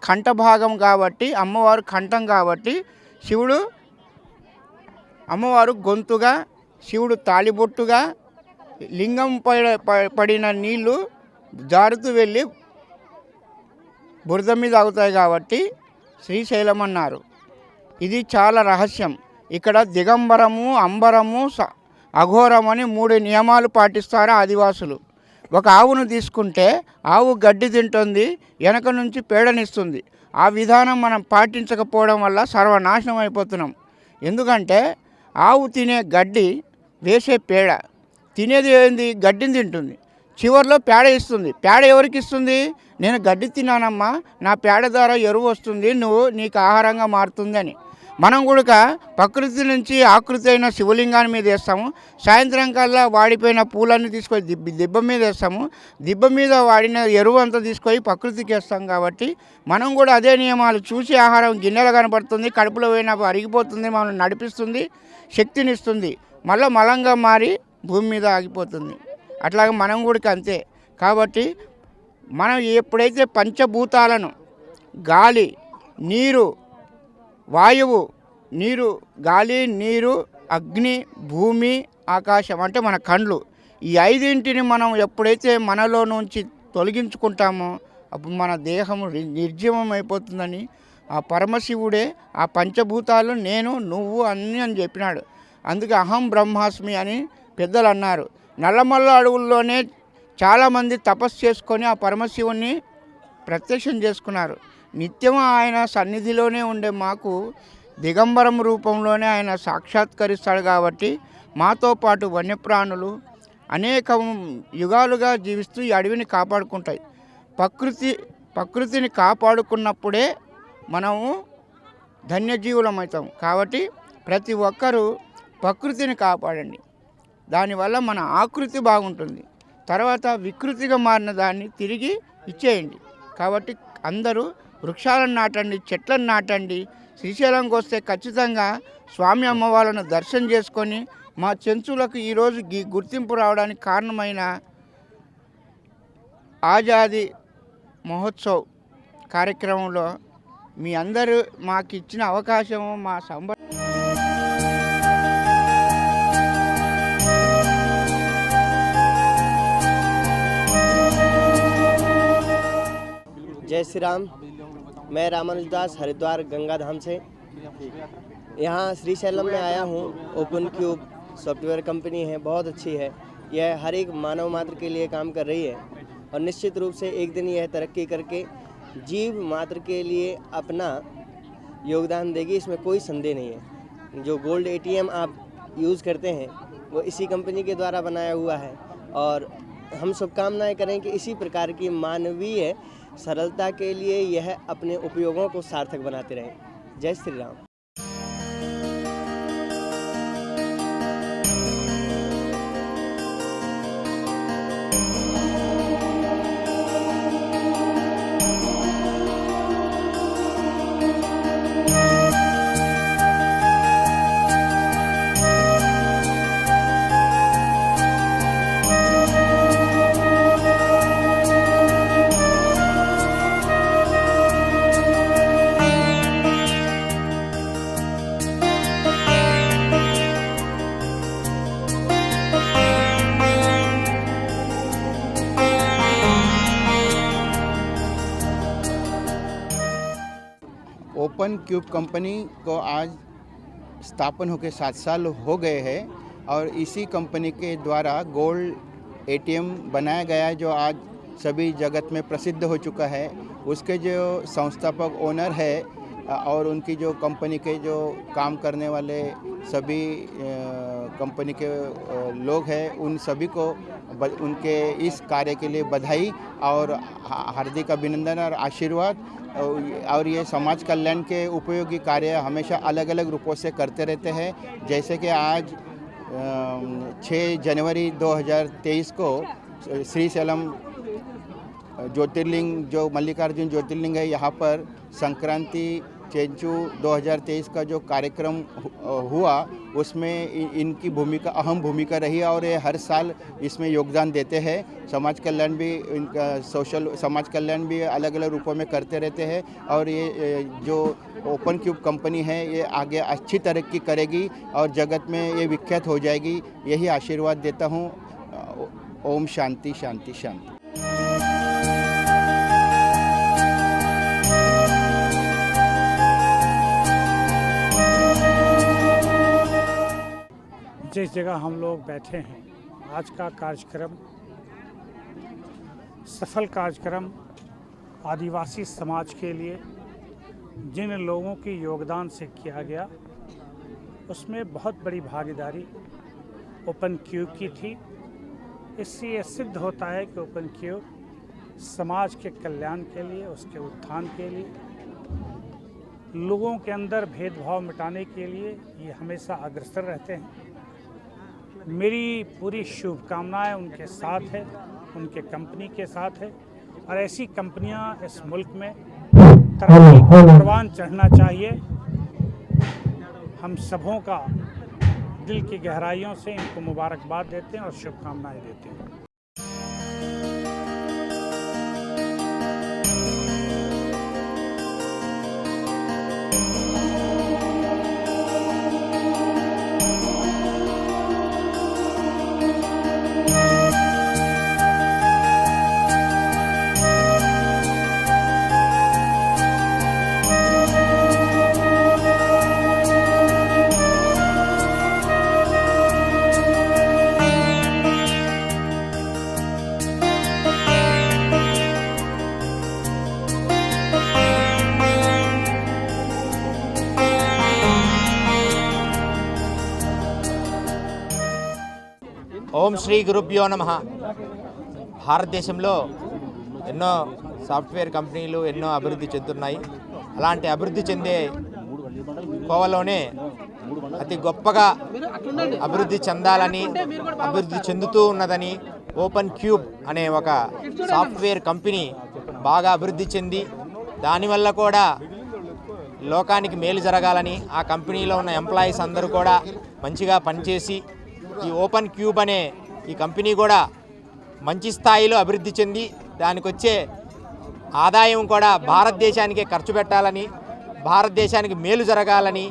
కంఠ భాగం కాబట్టి అమ్మవారు కంఠం కాబట్టి శివుడు, అమ్మవారు గొంతుగా, శివుడు తాళిబొట్టుగా, లింగం పడిన నీళ్లు జారుతూ వెళ్ళి బురద మీద అవుతాయి కాబట్టి శ్రీశైలం అన్నారు. ఇది చాలా రహస్యం. ఇక్కడ దిగంబరము, అంబరము, అఘోరం అని 3 నియమాలు పాటిస్తారు ఆదివాసులు. ఒక ఆవును తీసుకుంటే ఆవు గడ్డి తింటుంది, వెనక నుంచి పేడనిస్తుంది. ఆ విధానం మనం పాటించకపోవడం వల్ల సర్వనాశనం అయిపోతున్నాం. ఎందుకంటే ఆవు తినే గడ్డి, వేసే పేడ, తినేది ఏంది? గడ్డిని తింటుంది, చివరిలో పేడ ఇస్తుంది. పేడ ఎవరికి ఇస్తుంది? నేను గడ్డి తిన్నానమ్మా, నా పేడ ద్వారా ఎరువు వస్తుంది, నీకు ఆహారంగా మారుతుందని. మనం కూడా ప్రకృతి నుంచి ఆకృతి అయిన శివలింగాన్ని మీద వేస్తాము. సాయంత్రం కల్లా వాడిపోయిన పూలన్నీ తీసుకొని దిబ్బ మీద వేస్తాము. దిబ్బ మీద వాడిన ఎరువు అంతా తీసుకొని ప్రకృతికి వేస్తాం. కాబట్టి మనం కూడా అదే నియమాలు చూసి ఆహారం గిన్నెలో కనపడుతుంది, కడుపులో పోయినప్పుడు అరిగిపోతుంది, మనల్ని నడిపిస్తుంది, శక్తినిస్తుంది, మళ్ళీ మలంగా మారి భూమి మీద ఆగిపోతుంది. అట్లాగే మనం కూడా అంతే. కాబట్టి మనం ఎప్పుడైతే పంచభూతాలను గాలి, నీరు, వాయువు, గాలి, నీరు, అగ్ని, భూమి, ఆకాశం అంటే మన కండ్లు, ఈ ఐదింటిని మనం ఎప్పుడైతే మనలో నుంచి తొలగించుకుంటామో అప్పుడు మన దేహం నిర్జీవం అయిపోతుందని ఆ పరమశివుడే ఆ పంచభూతాలు నేను, నువ్వు అన్నీ అని చెప్పినాడు. అందుకే అహం బ్రహ్మాస్మి అని పెద్దలు అన్నారు. నల్లమల్ల అడవుల్లోనే చాలామంది తపస్సు చేసుకొని ఆ పరమశివుని ప్రత్యక్షం చేసుకున్నారు. నిత్యం ఆయన సన్నిధిలోనే ఉండే మాకు దిగంబరం రూపంలోనే ఆయన సాక్షాత్కరిస్తాడు. కాబట్టి మాతో పాటు వన్యప్రాణులు అనేక యుగాలుగా జీవిస్తూ ఈ అడవిని కాపాడుకుంటాయి. ప్రకృతిని కాపాడుకున్నప్పుడే మనము ధన్యజీవులం అవుతాం. కాబట్టి ప్రతి ఒక్కరూ ప్రకృతిని కాపాడండి. దానివల్ల మన ఆకృతి బాగుంటుంది. తర్వాత వికృతిగా మారిన దాన్ని తిరిగి ఇచ్చేయండి. కాబట్టి అందరూ వృక్షాలను నాటండి, చెట్లను నాటండి. శ్రీశైలంకి వస్తే ఖచ్చితంగా స్వామి అమ్మవాళ్ళను దర్శనం చేసుకొని మా చెంచులకు ఈరోజు గుర్తింపు రావడానికి కారణమైన ఆజాదీ మహోత్సవ్ కార్యక్రమంలో మీ అందరూ మాకు ఇచ్చిన అవకాశము మా जय श्री राम। मैं रामानुजदास हरिद्वार गंगा धाम से यहाँ श्रीशैलम में आया हूँ। ओपन क्यूब सॉफ्टवेयर कंपनी है, बहुत अच्छी है। यह हर एक मानव मात्र के लिए काम कर रही है और निश्चित रूप से एक दिन यह तरक्की करके जीव मात्र के लिए अपना योगदान देगी, इसमें कोई संदेह नहीं है। जो गोल्ड ATM आप यूज़ करते हैं वो इसी कंपनी के द्वारा बनाया हुआ है और हम शुभकामनाएं करें कि इसी प्रकार की मानवीय सरलता के लिए यह अपने उपयोगों को सार्थक बनाते रहें। जय Shri Ram. Open cube company को आज स्थापन होकर 7 साल हो गए हैं और इसी कंपनी के द्वारा गोल्ड ATM बनाया गया है जो आज सभी जगत में प्रसिद्ध हो चुका है। उसके जो संस्थापक ओनर है और उनकी जो कंपनी के जो काम करने वाले सभी कंपनी के लोग हैं उन सभी को उनके इस कार्य के लिए बधाई और हार्दिक अभिनंदन और आशीर्वाद। और ये समाज कल्याण के उपयोगी कार्य हमेशा अलग अलग रूपों से करते रहते हैं। जैसे कि आज 6 जनवरी 2023 को श्रीशैलम ज्योतिर्लिंग जो मल्लिकार्जुन ज्योतिर्लिंग है यहाँ पर संक्रांति चेंचू 2023 का जो कार्यक्रम हुआ उसमें इनकी भूमिका अहम भूमिका रही और ये हर साल इसमें योगदान देते हैं। समाज कल्याण भी इनका समाज कल्याण भी अलग अलग रूपों में करते रहते हैं और ये जो ओपन क्यूब कंपनी है ये आगे अच्छी तरक्की करेगी और जगत में ये विख्यात हो जाएगी, यही आशीर्वाद देता हूँ। ओम शांति शांति शांति। जिस जगह हम लोग बैठे हैं आज का कार्यक्रम सफल कार्यक्रम आदिवासी समाज के लिए जिन लोगों की योगदान से किया गया उसमें बहुत बड़ी भागीदारी ओपन क्यूब की थी। इससे ये सिद्ध होता है कि ओपन क्यूब समाज के कल्याण के लिए, उसके उत्थान के लिए, लोगों के अंदर भेदभाव मिटाने के लिए ये हमेशा अग्रसर रहते हैं। मेरी पूरी शुभकामनाएं उनके साथ है, उनके कंपनी के साथ है और ऐसी कंपनियां इस मुल्क में तरक्की का परवान चढ़ना चाहिए। हम सबों का दिल की गहराइयों से इनको मुबारकबाद देते हैं और शुभकामनाएं देते हैं। ఓం శ్రీ గురుభ్యో నమః. భారతదేశంలో ఎన్నో సాఫ్ట్వేర్ కంపెనీలు ఎన్నో అభివృద్ధి చెందుతున్నాయి. అలాంటి అభివృద్ధి చెందే కోవలోనే అతి గొప్పగా అభివృద్ధి చెందాలని, అభివృద్ధి చెందుతూ ఉన్నదని ఓపెన్ క్యూబ్ అనే ఒక సాఫ్ట్వేర్ కంపెనీ బాగా అభివృద్ధి చెంది దానివల్ల కూడా లోకానికి మేలు జరగాలని ఆ కంపెనీలో ఉన్న ఎంప్లాయీస్ అందరూ కూడా మంచిగా పనిచేసి ఈ ఓపెన్ క్యూబ్ అనే ఈ కంపెనీ కూడా మంచి స్థాయిలో అభివృద్ధి చెంది దానికి వచ్చే ఆదాయం కూడా భారతదేశానికే ఖర్చు పెట్టాలని, భారతదేశానికి మేలు జరగాలని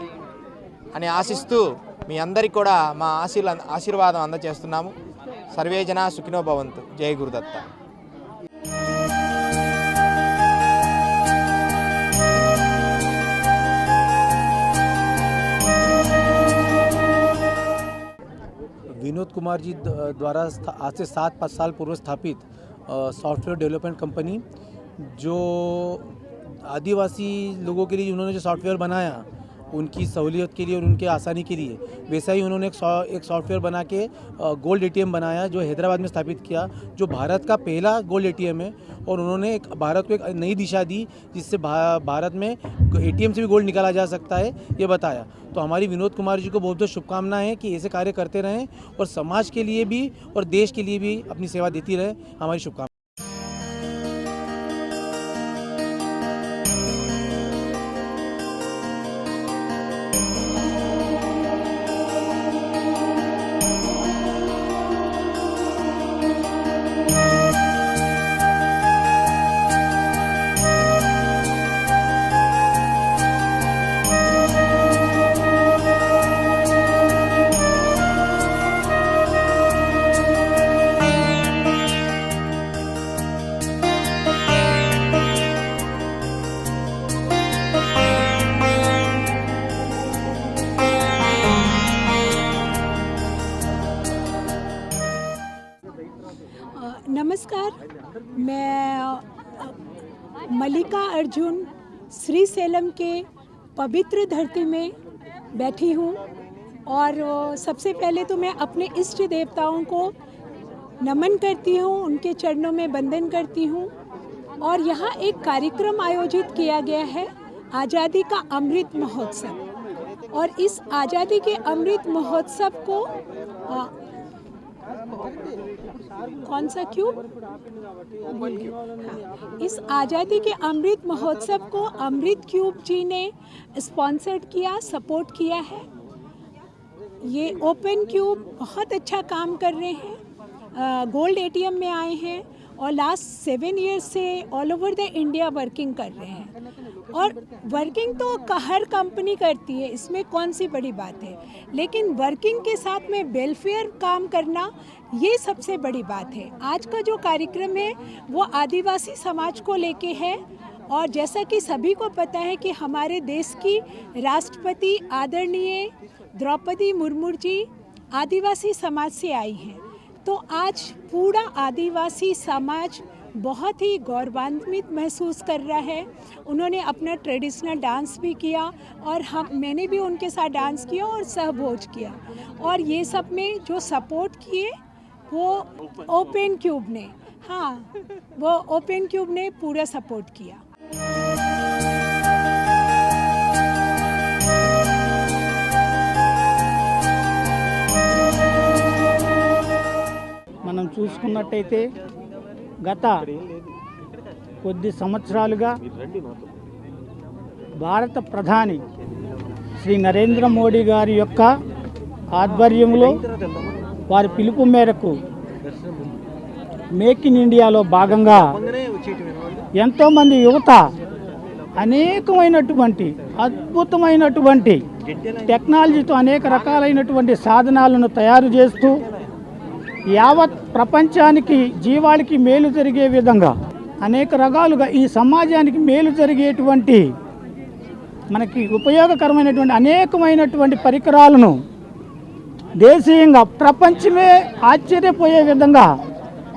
అని ఆశిస్తూ మీ అందరికీ కూడా మా ఆశీర్వాదం అందజేస్తున్నాము. సర్వే జనా సుఖినో భవంతు. జై గురుదత్త. विनोद कुमार जी द्वारा आज से 7-5 साल पूर्व स्थापित सॉफ्टवेयर डेवलपमेंट कंपनी, जो आदिवासी लोगों के लिए उन्होंने जो सॉफ्टवेयर बनाया उनकी सहूलियत के लिए और उनके आसानी के लिए, वैसा ही उन्होंने एक सॉफ्टवेयर बना के गोल्ड एटीएम बनाया जो हैदराबाद में स्थापित किया, जो भारत का पहला गोल्ड एटीएम है। और उन्होंने भारत को एक नई दिशा दी जिससे भारत में एटीएम से भी गोल्ड निकाला जा सकता है, ये बताया। तो हमारी विनोद कुमार जी को बहुत बहुत शुभकामनाएं हैं कि ऐसे कार्य करते रहें और समाज के लिए भी और देश के लिए भी अपनी सेवा देती रहें। हमारी शुभकामनाएं। नमस्कार, मैं मल्लिका अर्जुन श्री सेलम के पवित्र धरती में बैठी हूँ। और सबसे पहले तो मैं अपने इष्ट देवताओं को नमन करती हूँ, उनके चरणों में वंदन करती हूँ। और यहाँ एक कार्यक्रम आयोजित किया गया है, आज़ादी का अमृत महोत्सव। और इस आज़ादी के अमृत महोत्सव को कौन सा क्यूब? इस आज़ादी के अमृत महोत्सव को अमृत क्यूब जी ने स्पॉन्सर्ड किया, सपोर्ट किया है। ये ओपन क्यूब बहुत अच्छा काम कर रहे हैं, गोल्ड एटीएम में आए हैं और लास्ट 7 ईयर्स से all over the India working कर रहे हैं। और वर्किंग तो हर कंपनी करती है, इसमें कौन सी बड़ी बात है, लेकिन वर्किंग के साथ में वेलफेयर काम करना ये सबसे बड़ी बात है। आज का जो कार्यक्रम है वो आदिवासी समाज को लेके है। और जैसा कि सभी को पता है कि हमारे देश की राष्ट्रपति आदरणीय द्रौपदी मुर्मू जी आदिवासी समाज से आई हैं। तो आज पूरा आदिवासी समाज बहुत ही गौरवान्वित महसूस कर रहा है। उन्होंने अपना ट्रेडिशनल डांस भी किया और मैंने भी उनके साथ डांस किया और सहभोज किया। और ये सब में जो सपोर्ट किए वो ओपन क्यूब ने, हाँ वो ओपन क्यूब ने पूरा सपोर्ट किया। మనం చూసుకున్నట్టయితే గత కొద్ది సంవత్సరాలుగా భారత ప్రధాని శ్రీ నరేంద్ర మోడీ గారి యొక్క ఆధ్వర్యంలో వారి పిలుపు మేరకు మేక్ ఇన్ ఇండియాలో భాగంగా ఎంతోమంది యువత అనేకమైనటువంటి అద్భుతమైనటువంటి టెక్నాలజీతో అనేక రకాలైనటువంటి సాధనాలను తయారు చేస్తూ యావత్ ప్రపంచానికి జీవాలకి మేలు జరిగే విధంగా అనేక రకాలుగా ఈ సమాజానికి మేలు జరిగేటువంటి మనకి ఉపయోగకరమైనటువంటి అనేకమైనటువంటి పరికరాలను దేశీయంగా ప్రపంచమే ఆశ్చర్యపోయే విధంగా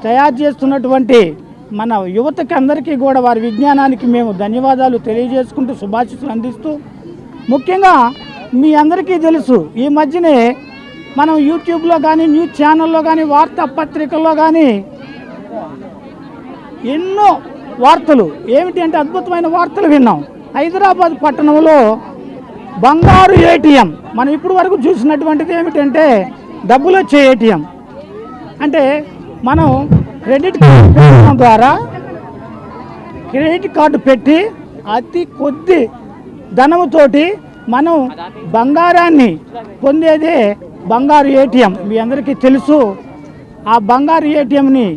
తయారు చేస్తున్నటువంటి మన యువతకి అందరికీ కూడా వారి విజ్ఞానానికి మేము ధన్యవాదాలు తెలియజేసుకుంటూ శుభాశీస్సులు అందిస్తూ, ముఖ్యంగా మీ అందరికీ తెలుసు ఈ మధ్యనే మనం యూట్యూబ్లో కానీ న్యూస్ ఛానల్లో కానీ వార్తాపత్రికల్లో కానీ ఎన్నో వార్తలు ఏమిటి అంటే అద్భుతమైన వార్తలు విన్నాం. హైదరాబాద్ పట్టణంలో బంగారు ఏటీఎం మనం ఇప్పుడు వరకు చూసినటువంటిది ఏమిటంటే డబ్బులు వచ్చే ఏటీఎం. అంటే మనం క్రెడిట్ కార్డు పెట్టడం ద్వారా క్రెడిట్ కార్డు పెట్టి అతి కొద్ది ధనముతోటి మనం బంగారాన్ని పొందేదే బంగారు ఏటీఎం. మీ అందరికీ తెలుసు. ఆ బంగారు ఏటీఎంని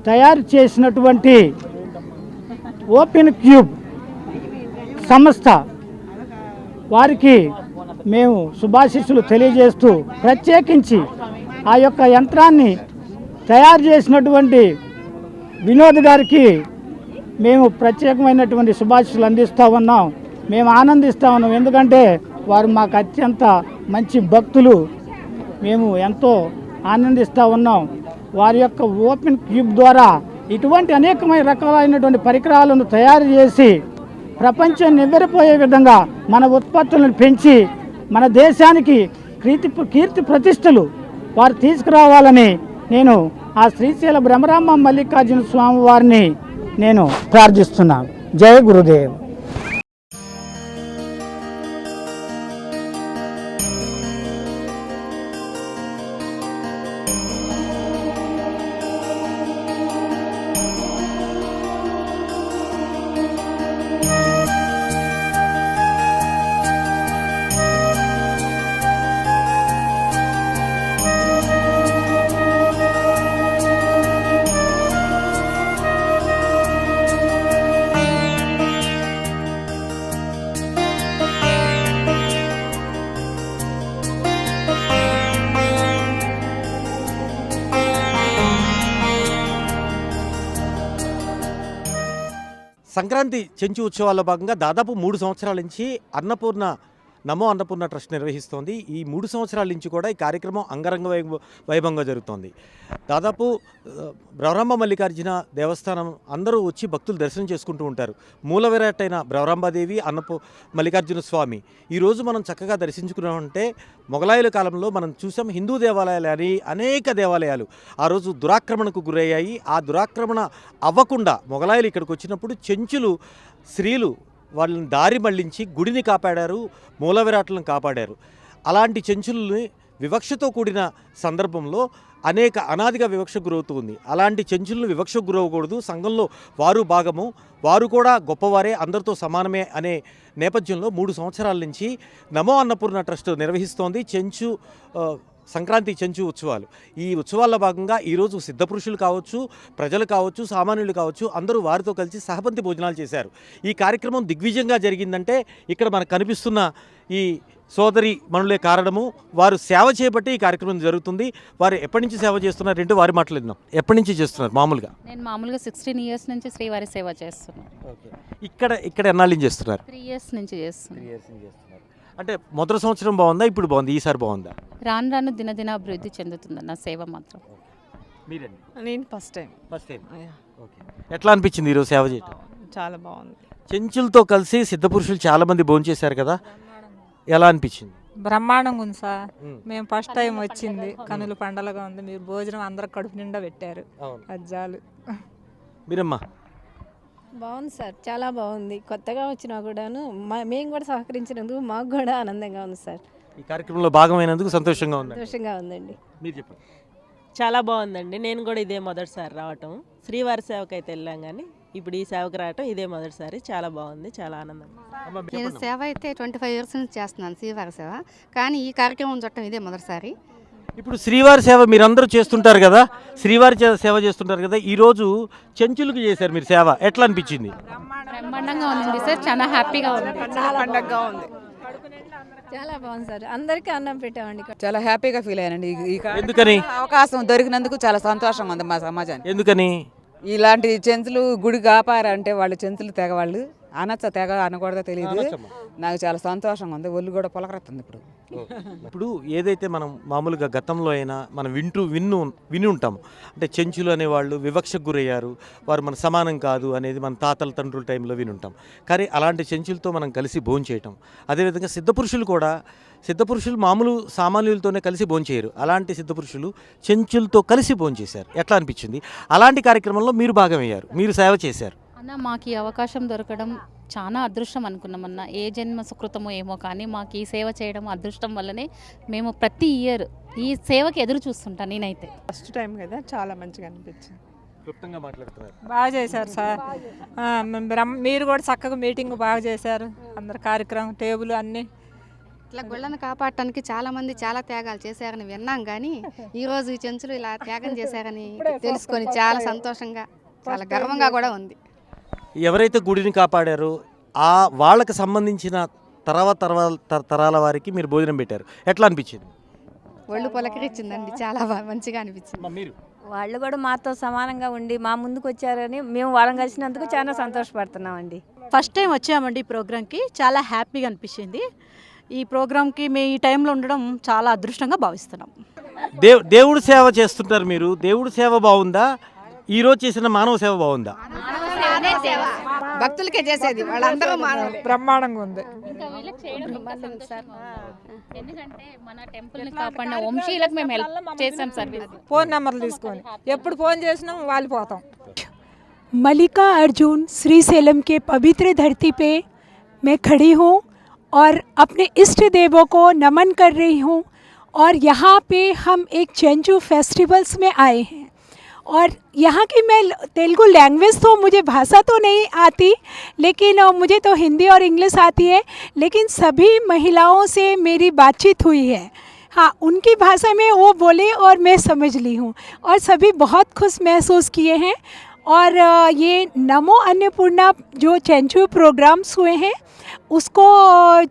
తయారు చేసినటువంటి ఓపెన్ క్యూబ్ సంస్థ వారికి మేము శుభాశీస్సులు తెలియజేస్తూ, ప్రత్యేకించి ఆ యొక్క యంత్రాన్ని తయారు చేసినటువంటి వినోద్ గారికి మేము ప్రత్యేకమైనటువంటి శుభాశీస్సులు అందిస్తూ ఉన్నాం. మేము ఆనందిస్తూ ఉన్నాం. ఎందుకంటే వారు మాకు అత్యంత మంచి భక్తులు. మేము ఎంతో ఆనందిస్తూ ఉన్నాం. వారి యొక్క ఓపెన్ క్యూబ్ ద్వారా ఇటువంటి అనేకమైన రకాలైనటువంటి పరికరాలను తయారు చేసి ప్రపంచం నివ్వెరపోయే విధంగా మన ఉత్పత్తులను పెంచి మన దేశానికి కీర్తి ప్రతిష్టలు వారు తీసుకురావాలని నేను ఆ శ్రీశైల బ్రహ్మరాంబ మల్లికార్జున స్వామి వారిని నేను ప్రార్థిస్తున్నాను. జయ గురుదేవ్. సంక్రాంతి చెంచు ఉత్సవాల్లో భాగంగా దాదాపు 3 సంవత్సరాల నుంచి నమో అన్నపూర్ణ ట్రస్ట్ నిర్వహిస్తోంది. ఈ 3 సంవత్సరాల నుంచి కూడా ఈ కార్యక్రమం అంగరంగ వైభవంగా జరుగుతోంది. దాదాపు బ్రహ్మరాంబ మల్లికార్జున దేవస్థానం అందరూ వచ్చి భక్తులు దర్శనం చేసుకుంటూ ఉంటారు. మూల విరాట్ అయిన బ్రహ్మరాంబాదేవి మల్లికార్జున స్వామి ఈరోజు మనం చక్కగా దర్శించుకున్నామంటే మొఘలాయుల కాలంలో మనం చూసాం హిందూ దేవాలయాలు అని అనేక దేవాలయాలు ఆ రోజు దురాక్రమణకు గురయ్యాయి. ఆ దురాక్రమణ అవ్వకుండా మొఘలాయులు ఇక్కడికి వచ్చినప్పుడు చెంచులు స్త్రీలు వాళ్ళని దారి మళ్లించి గుడిని కాపాడారు, మూల విరాట్లను కాపాడారు. అలాంటి చెంచుల్ని వివక్షతో కూడిన సందర్భంలో అనాదిగా వివక్షకు గురవుతుంది. అలాంటి చెంచులను వివక్షకు గురవకూడదు. సంఘంలో వారు భాగము, వారు కూడా గొప్పవారే, అందరితో సమానమే అనే నేపథ్యంలో 3 సంవత్సరాల నుంచి నమో అన్నపూర్ణ ట్రస్ట్ నిర్వహిస్తోంది సంక్రాంతి చెంచు ఉత్సవాలు. ఈ ఉత్సవాల్లో భాగంగా ఈరోజు సిద్ధపురుషులు కావచ్చు, ప్రజలు కావచ్చు, సామాన్యులు కావచ్చు, అందరూ వారితో కలిసి సహపంక్తి భోజనాలు చేశారు. ఈ కార్యక్రమం దిగ్విజయంగా జరిగిందంటే ఇక్కడ మనకు కనిపిస్తున్న ఈ సోదరి మనులే కారణము. వారు సేవ చేపట్టి ఈ కార్యక్రమం జరుగుతుంది. వారు ఎప్పటి నుంచి సేవ చేస్తున్నారు అంటే వారి మాట్లాడినాం. ఎప్పటి నుంచి చేస్తున్నారు మామూలుగా? నేను మామూలుగా 16 ఇయర్స్ నుంచి శ్రీవారి సేవ చేస్తున్నాను. ఇక్కడ ఎన్నాళ్ళ నుంచి చేస్తున్నారు? 3 ఇయర్స్ నుంచి చేస్తున్నాను. అంటే మొదటి సంవత్సరం బాగుందా, ఇప్పుడు బాగుంది, ఈసారి బాగుందా? రాను దినదిన అభివృద్ధి చెందుతుంది నా సేవ మాత్రం. మీరండి? నేను ఫస్ట్ టైం. ఓకే. ఎట్లా అనిపించింది ఈరోజు సేవ చేయటం? చాలా బాగుంది. చెంచులతో కలిసి సిద్ధపురుషులు చాలా మంది భోంచేశారు కదా, ఎలా అనిపించింది? బ్రహ్మాండంగా ఉంది సార్. మేము ఫస్ట్ టైం వచ్చింది, కనుల పండగగా ఉంది. మీరు భోజనం అందరు కడుపు నిండా పెట్టారు, అది చాలు. మీరమ్మా? బాగుంది సార్, చాలా బాగుంది. కొత్తగా వచ్చినా కూడాను మేము కూడా సహకరించినందుకు మాకు కూడా ఆనందంగా ఉంది సార్. ఈ కార్యక్రమంలో భాగమైనందుకు సంతోషంగా ఉందండి. మీరు చెప్పండి. చాలా బాగుందండి. నేను కూడా ఇదే మొదటిసారి రావటం. శ్రీవారి సేవకు అయితే వెళ్ళాం, కానీ ఇప్పుడు ఈ సేవకు రావటం ఇదే మొదటిసారి. చాలా బాగుంది, చాలా ఆనందం. నేను సేవ అయితే 25 ఇయర్స్ నుంచి చేస్తున్నాను, శ్రీవారి సేవ. కానీ ఈ కార్యక్రమం చూడటం ఇదే మొదటిసారి. ఇప్పుడు శ్రీవారి సేవ మీరందరూ చేస్తుంటారు కదా, శ్రీవారి సేవ చేస్తుంటారు కదా, ఈరోజు చెంచులకు చేశారు మీరు సేవ, ఎట్లా అనిపించింది? బ్రహ్మాండంగా ఉంది సార్, చాలా హ్యాపీగా ఉంది. పండగగా ఉంది, చాలా బాగుంది సార్. అందరికీ అన్నం పెట్టామండి. చాలా హ్యాపీగా ఫీల్ అయ్యానండి. ఎందుకని? అవకాశం దొరికినందుకు చాలా సంతోషంగా ఉంది మా సమాజానికి. ఎందుకని? ఇలాంటి చెంచులు గుడి కాపారంటే వాళ్ళు చెంచులు తెగ వాళ్ళు అనొచ్చా తెగ అనకూడదో తెలియదు. నాకు చాలా సంతోషంగా ఉంది, ఒళ్ళు కూడా పొలకరెత్తుంది. ఇప్పుడు ఏదైతే మనం మామూలుగా గతంలో అయినా మనం విని ఉంటాము, అంటే చెంచులు అనేవాళ్ళు వివక్షకు గురయ్యారు, వారు మన సమానం కాదు అనేది మన తాతల తండ్రుల టైంలో విని ఉంటాం. కానీ అలాంటి చెంచులతో మనం కలిసి భోంచేయటం, అదేవిధంగా సిద్ధపురుషులు కూడా సిద్ధపురుషులు మామూలు సామాన్యులతోనే కలిసి భోంచేయరు, అలాంటి సిద్ధపురుషులు చెంచులతో కలిసి భోంచేశారు. ఎట్లా అనిపించింది? అలాంటి కార్యక్రమంలో మీరు భాగమయ్యారు, మీరు సేవ చేశారు. అన్న మాకు ఈ అవకాశం దొరకడం చాలా అదృష్టం అనుకున్నామన్న. ఏ జన్మ సుకృతమో ఏమో కానీ మాకు ఈ సేవ చేయడం అదృష్టం వల్లనే మేము ప్రతి ఇయర్ ఈ సేవకి ఎదురు చూస్తుంటాను నేనైతే. ఫస్ట్ టైం కదా, చాలా మంచిగా అనిపించింది. క్లుప్తంగా మాట్లాడుతున్నారు. బాగా చేశారు సార్. మీరు కూడా చక్కగా మీటింగ్ బాగా చేశారు. అందరు కార్యక్రమం టేబుల్ అన్నీ ఇట్లా గుళ్ళను కాపాడటానికి చాలా మంది చాలా త్యాగాలు చేశారని విన్నాం, కానీ ఈరోజు ఈ చెంచులు ఇలా త్యాగం చేశారని తెలుసుకొని చాలా సంతోషంగా, చాలా గర్వంగా కూడా ఉంది. ఎవరైతే గుడిని కాపాడారో ఆ వాళ్ళకి సంబంధించిన తరాల వారికి మీరు భోజనం పెట్టారు, ఎట్లా అనిపించింది? ఒళ్ళు పొలకరిచ్చిందండి, చాలా మంచిగా అనిపించింది. మీరు వాళ్ళు కూడా మాతో సమానంగా ఉండి మా ముందుకు వచ్చారని మేము వాళ్ళని కలిసినందుకు చాలా సంతోషపడుతున్నామండి. ఫస్ట్ టైం వచ్చామండి ఈ ప్రోగ్రామ్కి, చాలా హ్యాపీగా అనిపించింది. ఈ ప్రోగ్రామ్కి మేము ఈ టైంలో ఉండడం చాలా అదృష్టంగా భావిస్తున్నాం. దేవుడు సేవ చేస్తుంటారు మీరు, దేవుడు సేవ బాగుందా, ఈరోజు చేసిన మానవ సేవ బాగుందా? భక్తులకే చేసేది, వాళ్ళందరూ బ్రహ్మాండంగా ఉంది. ఎందుకంటే మన టెంపుల్ని కాపాడిన వంశీయులకు మేము హెల్ప్ చేసాం సార్. ఫోన్ నెంబర్లు తీసుకొని ఎప్పుడు ఫోన్ చేసినా వాళ్ళు పోతాం. मल्लिका अर्जुन श्रीशैलम के पवित्र धरती पे मैं खड़ी हूँ और अपने इष्ट देवों को नमन कर रही हूँ। और यहाँ पे हम एक चेंचू फेस्टिवल्स में आए हैं और यहाँ की मैं तेलुगु लैंग्वेज तो मुझे भाषा तो नहीं आती, लेकिन मुझे तो हिंदी और इंग्लिश आती है, लेकिन सभी महिलाओं से मेरी बातचीत हुई है। हाँ, उनकी भाषा में वो बोले और मैं समझ ली हूँ और सभी बहुत खुश महसूस किए हैं। और ये नमो अन्नपूर्णा जो चेंचू प्रोग्राम्स हुए हैं उसको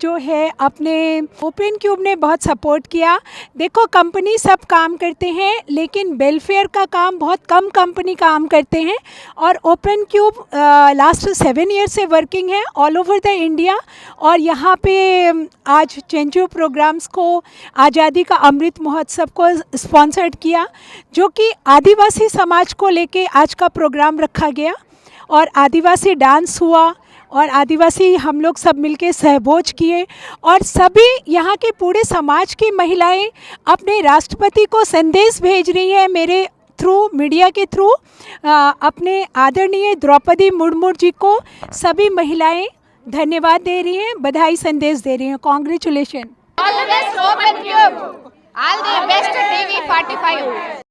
जो है अपने ओपन क्यूब ने बहुत सपोर्ट किया। देखो कंपनी सब काम करते हैं, लेकिन वेलफेयर का काम बहुत कम कंपनी काम करते हैं। और ओपन क्यूब लास्ट 7 ईयर से वर्किंग है ऑल ओवर द इंडिया। और यहाँ पे आज चेंचू प्रोग्राम्स को आज़ादी का अमृत महोत्सव को स्पॉन्सर्ड किया, जो कि आदिवासी समाज को लेके आज का प्रोग्राम रखा गया और आदिवासी डांस हुआ और आदिवासी हम लोग सब मिलके सहभोज किए। और सभी यहाँ के पूरे समाज की महिलाएं अपने राष्ट्रपति को संदेश भेज रही हैं मेरे थ्रू, मीडिया के थ्रू। अपने आदरणीय द्रौपदी मुर्मू जी को सभी महिलाएं धन्यवाद दे रही हैं, बधाई संदेश दे रही हैं। Congratulation. All the best Open Cube. All the best TV 45.